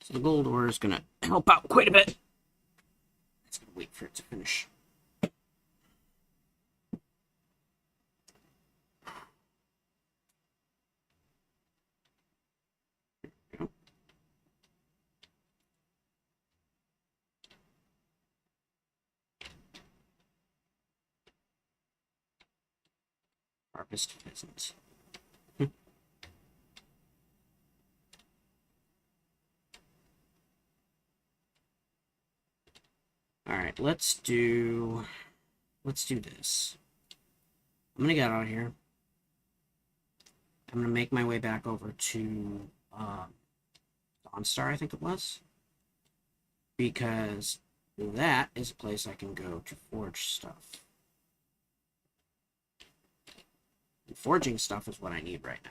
So the gold ore is gonna help out quite a bit. It's gonna wait for it to finish. Harvest pheasant. Alright, let's do this. I'm gonna get out of here. I'm gonna make my way back over to Dawnstar, I think it was. Because that is a place I can go to forge stuff. And forging stuff is what I need right now.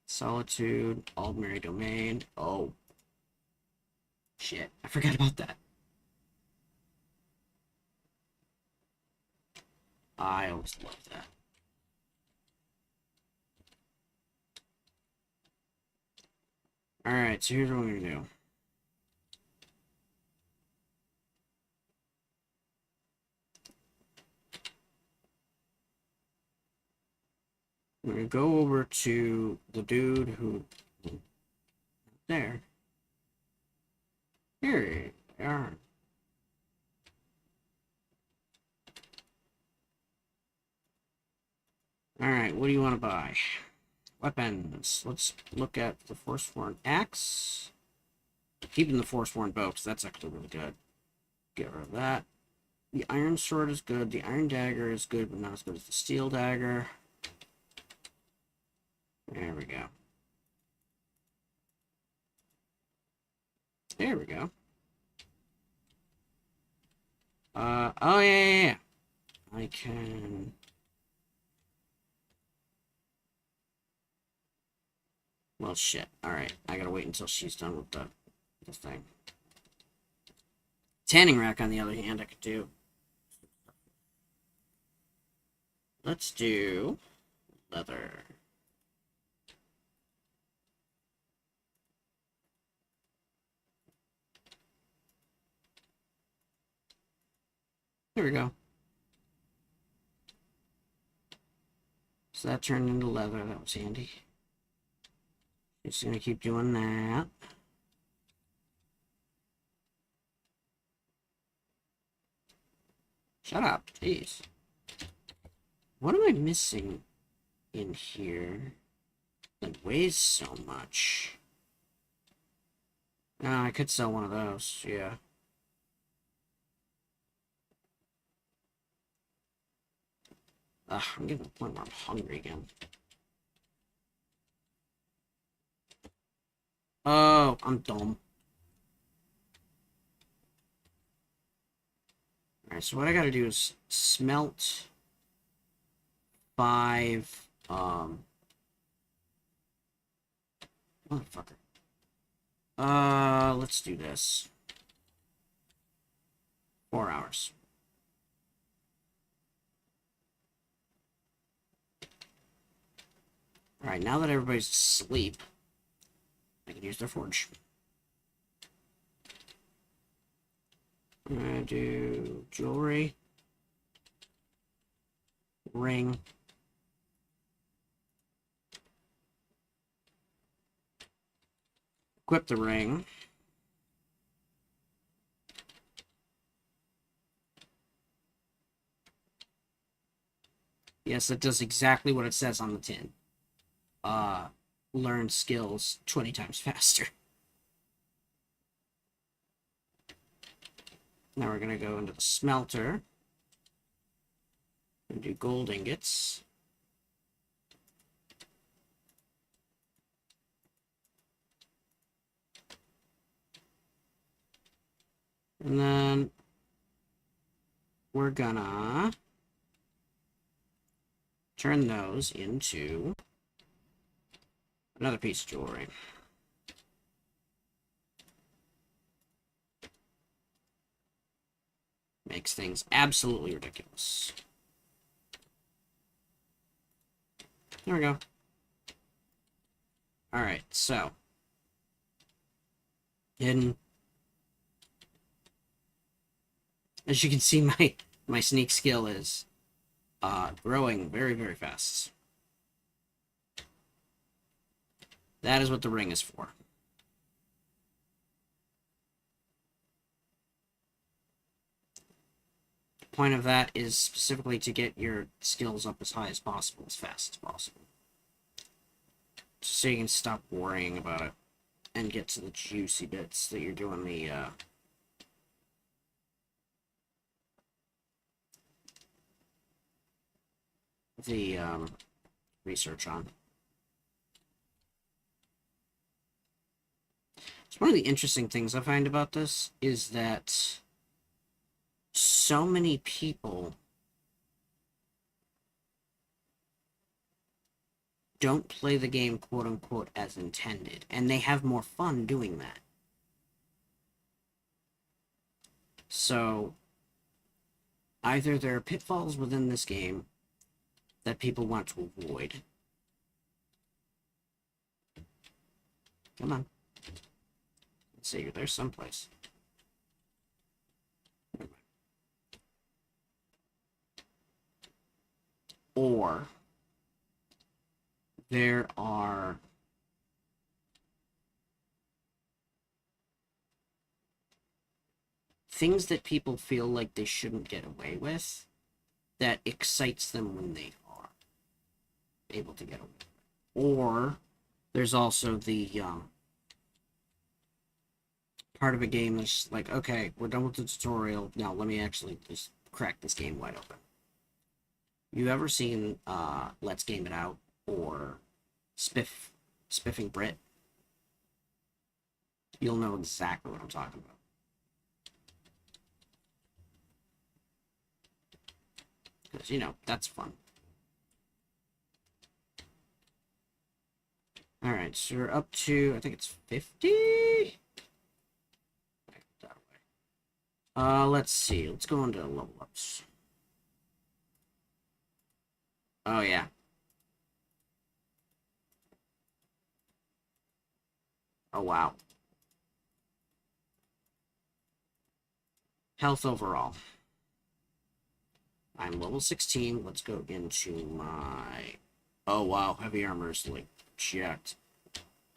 Solitude, Aldmary Domain. Oh. Shit, I forgot about that. I always love that. Alright, so here's what we're gonna do. We're gonna go over to the dude who... There. Here they are. Alright, what do you want to buy? weapons. Let's look at the Forsworn axe. Keeping the Forsworn bow, because that's actually really good. Get rid of that. The iron sword is good. The iron dagger is good, but not as good as the steel dagger. There we go. There we go. Oh yeah. I can... Well, shit. Alright, I gotta wait until she's done with the thing. Tanning rack, on the other hand, I could do. Let's do leather. There we go. So that turned into leather. That was handy. Just gonna keep doing that. Shut up, jeez. What am I missing in here that weighs so much? I could sell one of those, yeah. Ugh, I'm getting to the point where I'm hungry again. Oh, I'm dumb. Alright, so what I gotta do is smelt 5, motherfucker. Let's do this. 4 hours. Alright, now that everybody's asleep, I can use their forge. I'm gonna do jewelry, ring, equip the ring. Yes, it does exactly what it says on the tin. Learn skills 20 times faster. Now we're gonna go into the smelter and do gold ingots. And then we're gonna turn those into another piece of jewelry. Makes things absolutely ridiculous. There we go. Alright, so. As you can see, my sneak skill is growing very, very fast. That is what the ring is for. The point of that is specifically to get your skills up as high as possible, as fast as possible. Just so you can stop worrying about it and get to the juicy bits that you're doing the research on. So one of the interesting things I find about this is that so many people don't play the game quote-unquote as intended, and they have more fun doing that. So either there are pitfalls within this game that people want to avoid. Come on. Let's see, you're there someplace. Or there are things that people feel like they shouldn't get away with that excites them when they are able to get away with it. Or there's also the part of a game that's like, okay, we're done with the tutorial. Now let me actually just crack this game wide open. You ever seen Let's Game It Out or Spiffing Brit? You'll know exactly what I'm talking about. Because, you know, that's fun. Alright, so we're up to, I think it's 50? Let's see. Let's go into level ups. Oh, yeah. Oh, wow. Health overall. I'm level 16. Let's go into my... Oh, wow. Heavy armor is, like, checked.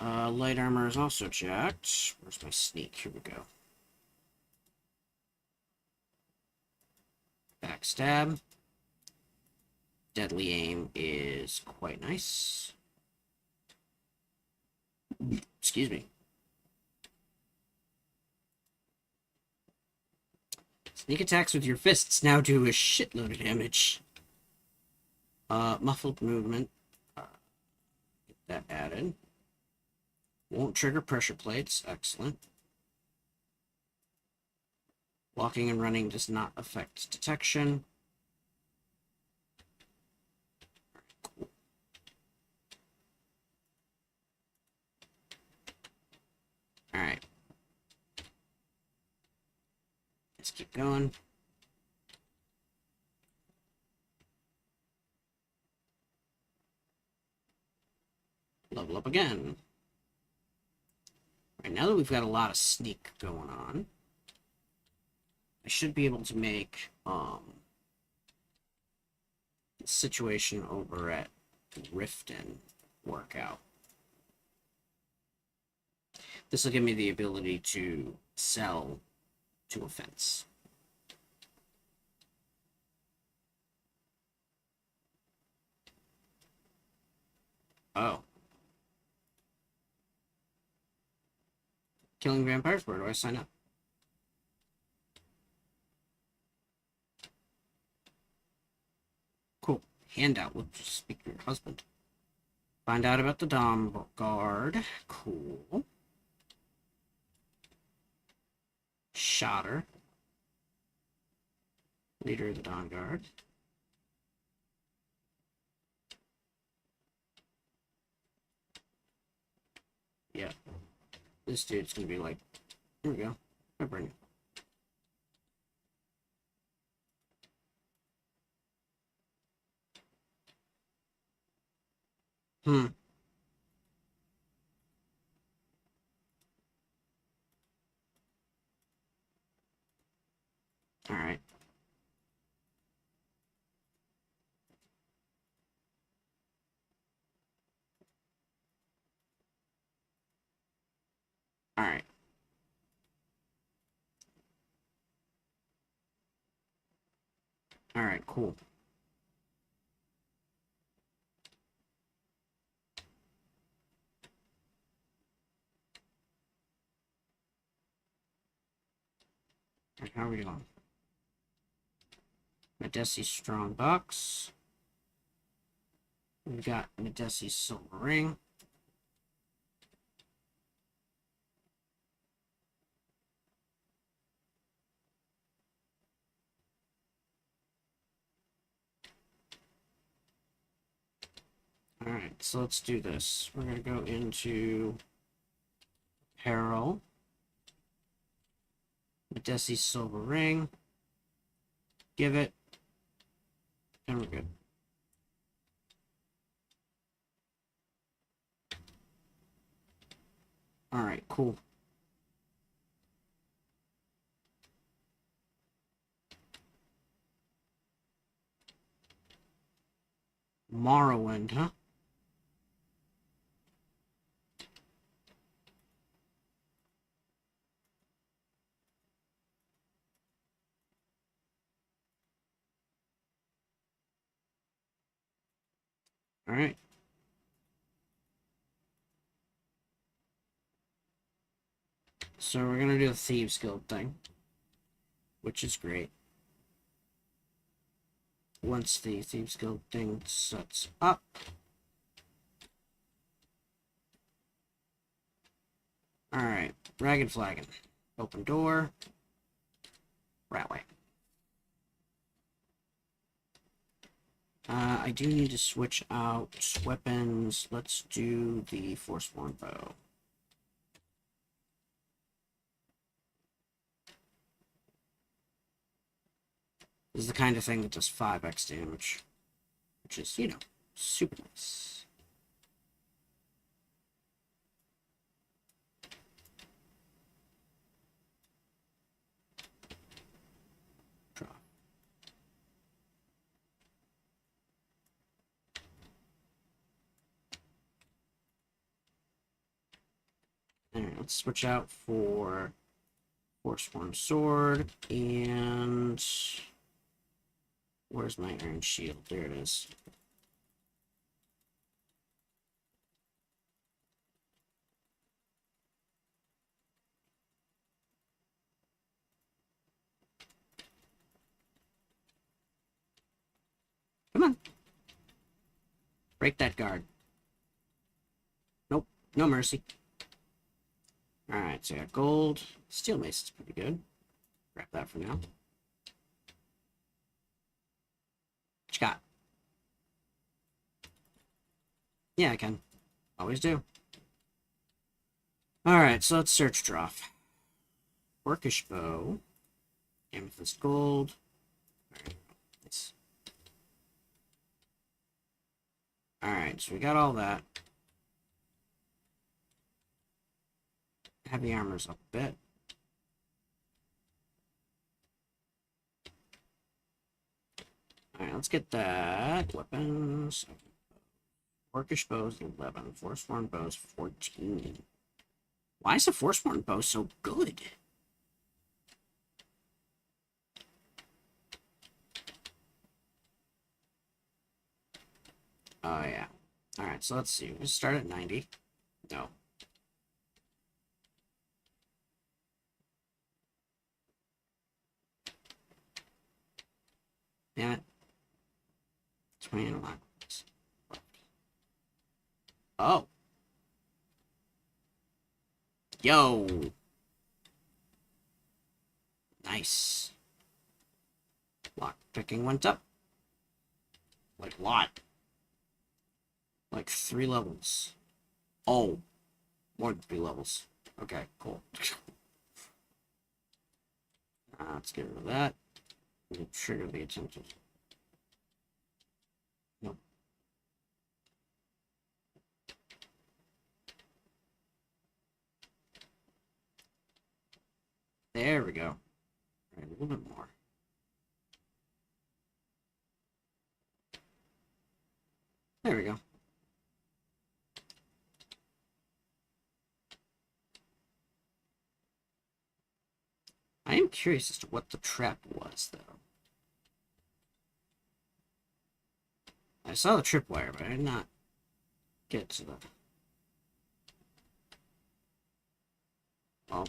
Light armor is also checked. Where's my sneak? Here we go. Backstab. Deadly aim is quite nice. Excuse me. Sneak attacks with your fists now do a shitload of damage. Muffled movement. Get that added. Won't trigger pressure plates. Excellent. Walking and running does not affect detection. Cool. Alright. Let's keep going. Level up again. Right, now that we've got a lot of sneak going on, I should be able to make the situation over at Riften work out. This will give me the ability to sell to a fence. Oh. Killing vampires? Where do I sign up? Cool. Handout. We'll just speak to your husband. Find out about the Dom Guard. Cool. Shotter. Leader of the Dawn Guard. Yeah. This dude's gonna be like, here we go. I bring it. Hmm. Alright. Alright. Alright, cool. Alright, how are we going? Medesi's strong box. We've got Medesi's silver ring. Alright, so let's do this. We're gonna go into apparel. Medesi's silver ring. Give it. And we're good. Alright, cool. Morrowind, huh? Alright. so we're gonna do the Thieves Guild thing, which is great. Once the Thieves Guild thing sets up, alright, Ragged Flagon. Open door. Ratway. I do need to switch out weapons. Let's do the Forsworn Bow. This is the kind of thing that does 5x damage, which is, you know, super nice. Draw. Alright, let's switch out for Forsworn Sword, and where's my Iron Shield? There it is. Come on. Break that guard. Nope, no mercy. Alright, so I got gold. Steel Mace is pretty good. Grab that for now. What you got? Yeah, I can. Always do. Alright, so let's search Droff. Orcish Bow. Amethyst Gold. Alright, nice. Alright, so we got all that. Heavy armor's up a bit. Alright, let's get that. Weapons. Orcish Bow's 11. Forsworn Bow's 14. Why is the Forsworn Bow so good? Oh, yeah. Alright, so let's see. We'll start at 90. No. Damn it. 20 and 11. Oh. Yo. Nice. Lock picking went up. Like a lot. Like 3 levels. Oh. More than 3 levels. Okay, cool. Let's get rid of that. We'll trigger the attempted. Nope. There we go. Right, a little bit more. There we go. I am curious as to what the trap was, though. I saw the tripwire, but I did not get to the... Oh.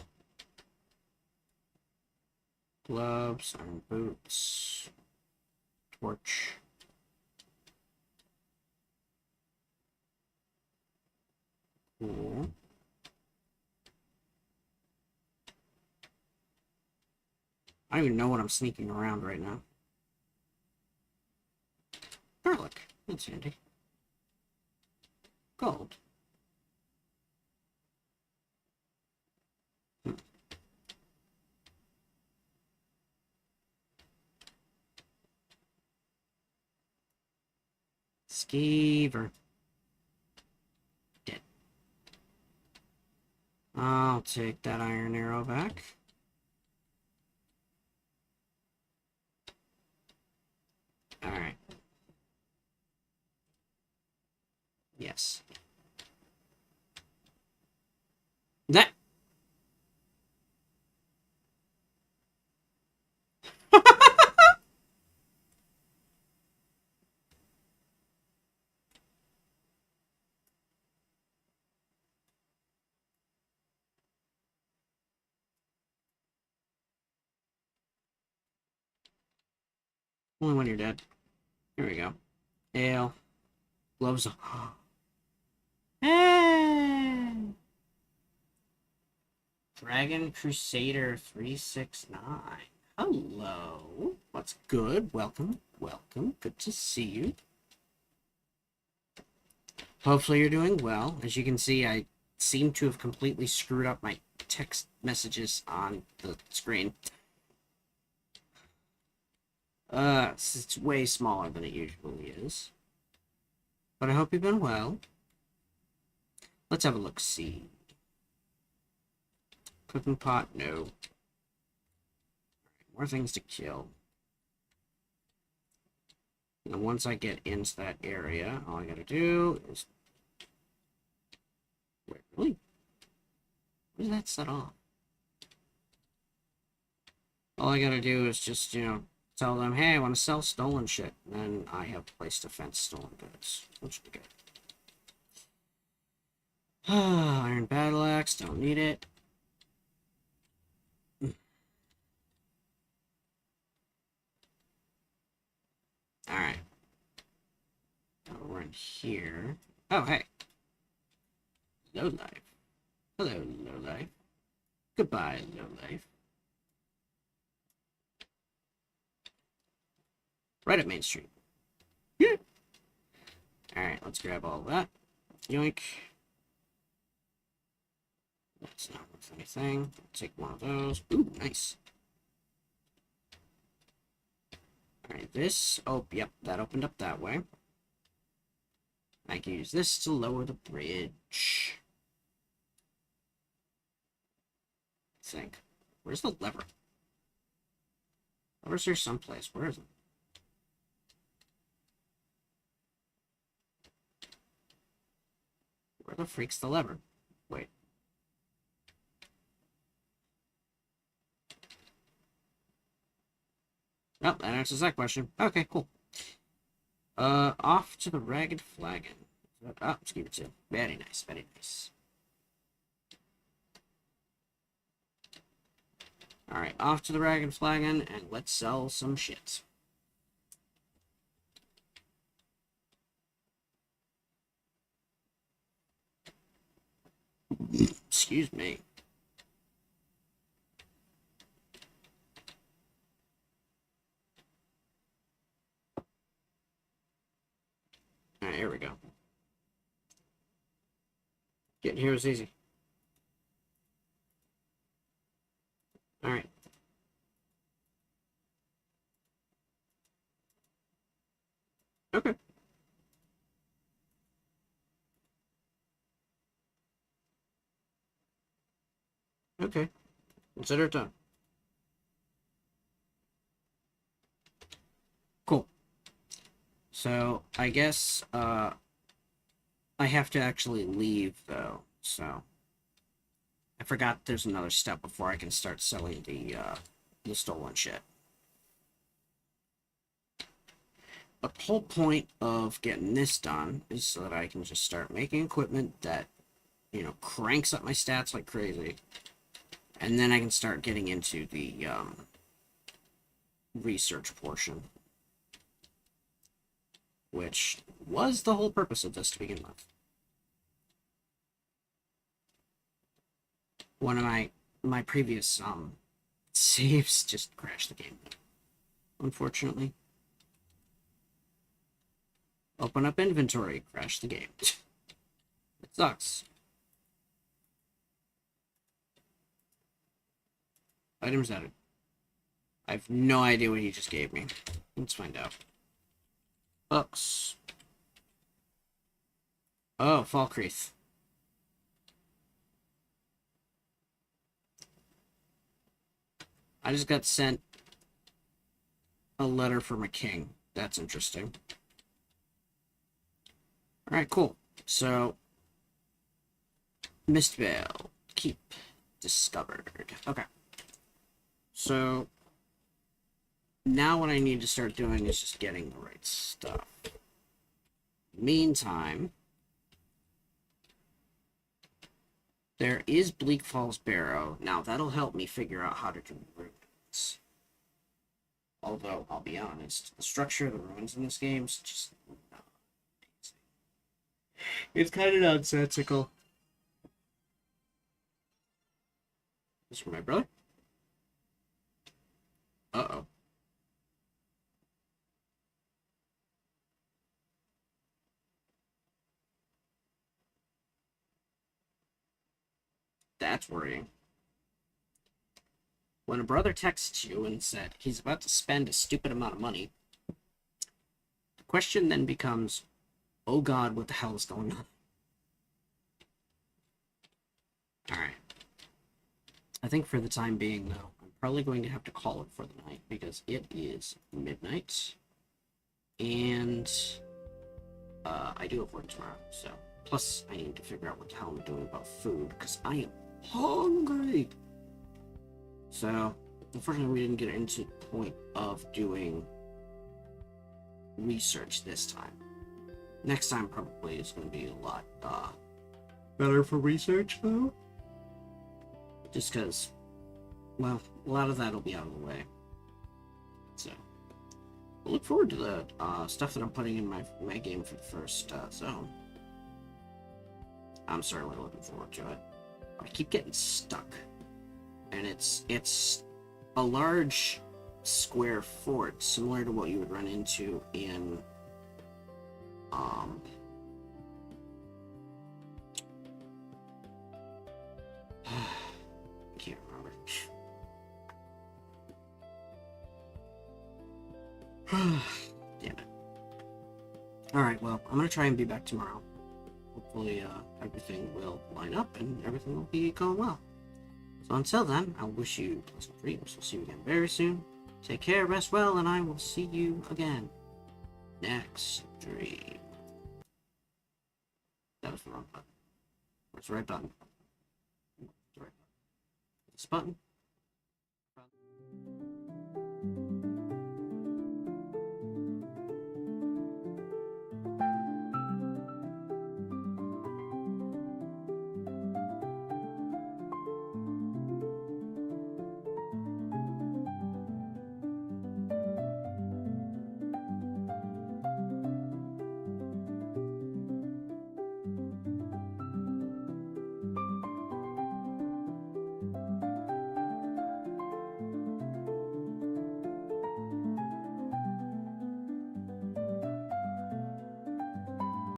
Gloves, iron boots, torch. Cool. I don't even know what I'm sneaking around right now. Garlic. That's handy. Gold. Skeever. Dead. I'll take that iron arrow back. Alright. Yes. That. Only when you're dead. Here we go. Ale. Gloves. Hey! Dragon Crusader 369. Hello. What's good? Welcome. Welcome. Good to see you. Hopefully you're doing well. As you can see, I seem to have completely screwed up my text messages on the screen. It's way smaller than it usually is. But I hope you've been well. Let's have a look-see. Cooking pot, no. More things to kill. And once I get into that area, all I gotta do is... Wait, really? Where's that set off? All I gotta do is just, tell them, hey, I want to sell stolen shit. And then I have a place to fence stolen goods. Which would be good. Iron battle axe, don't need it. Alright. Now we're in here. Oh, hey. Low life. Hello, low life. Goodbye, low life. Right at Main Street. Yeah. Alright, let's grab all that. Yoink. That's not worth anything. Take one of those. Ooh, nice. Alright, this. Oh, yep, that opened up that way. I can use this to lower the bridge. I think. Where's the lever? Lever's here someplace. Where is it? Where the freak's the lever? Wait. Oh, that answers that question. Okay, cool. Off to the Ragged Flagon. Oh, let's keep it too. Very nice, very nice. Alright, off to the Ragged Flagon, and let's sell some shit. Excuse me. Alright, here we go. Getting here was easy. Alright. Okay. Okay. Consider it done. Cool. So, I guess, I have to actually leave, though, so... I forgot there's another step before I can start selling the stolen shit. But the whole point of getting this done is so that I can just start making equipment that, cranks up my stats like crazy. And then I can start getting into the, research portion. Which was the whole purpose of this to begin with. One of my previous, saves just crashed the game. Unfortunately. Open up inventory, crash the game. It sucks. Items added. I have no idea what he just gave me. Let's find out. Books. Oh, Falkreath. I just got sent a letter from a king. That's interesting. Alright, cool. So, Mistveil. Keep discovered. Okay. So, now what I need to start doing is just getting the right stuff. Meantime, there is Bleak Falls Barrow. Now, that'll help me figure out how to do runes. Although, I'll be honest, the structure of the ruins in this game is just not amazing. It's kind of nonsensical. This is for my brother? Uh-oh. That's worrying. When a brother texts you and said he's about to spend a stupid amount of money, the question then becomes, oh god, what the hell is going on? Alright. I think for the time being, though, I'm probably going to have to call it for the night, because it is midnight, and I do have work tomorrow, so. Plus, I need to figure out what the hell I'm doing about food, because I am hungry! So, unfortunately, we didn't get into the point of doing research this time. Next time probably is going to be a lot better for research, though. Just because, well, a lot of that will be out of the way. So, I look forward to the stuff that I'm putting in my game for the first zone. I'm certainly looking forward to it. I keep getting stuck. And it's a large square fort, similar to what you would run into in I can't remember. Damn it. Alright, well, I'm gonna try and be back tomorrow. Hopefully everything will line up and everything will be going well. So until then, I wish you pleasant dreams. We'll see you again very soon. Take care, rest well, and I will see you again next stream. That was the wrong button. Where's the right button? The right button. This button?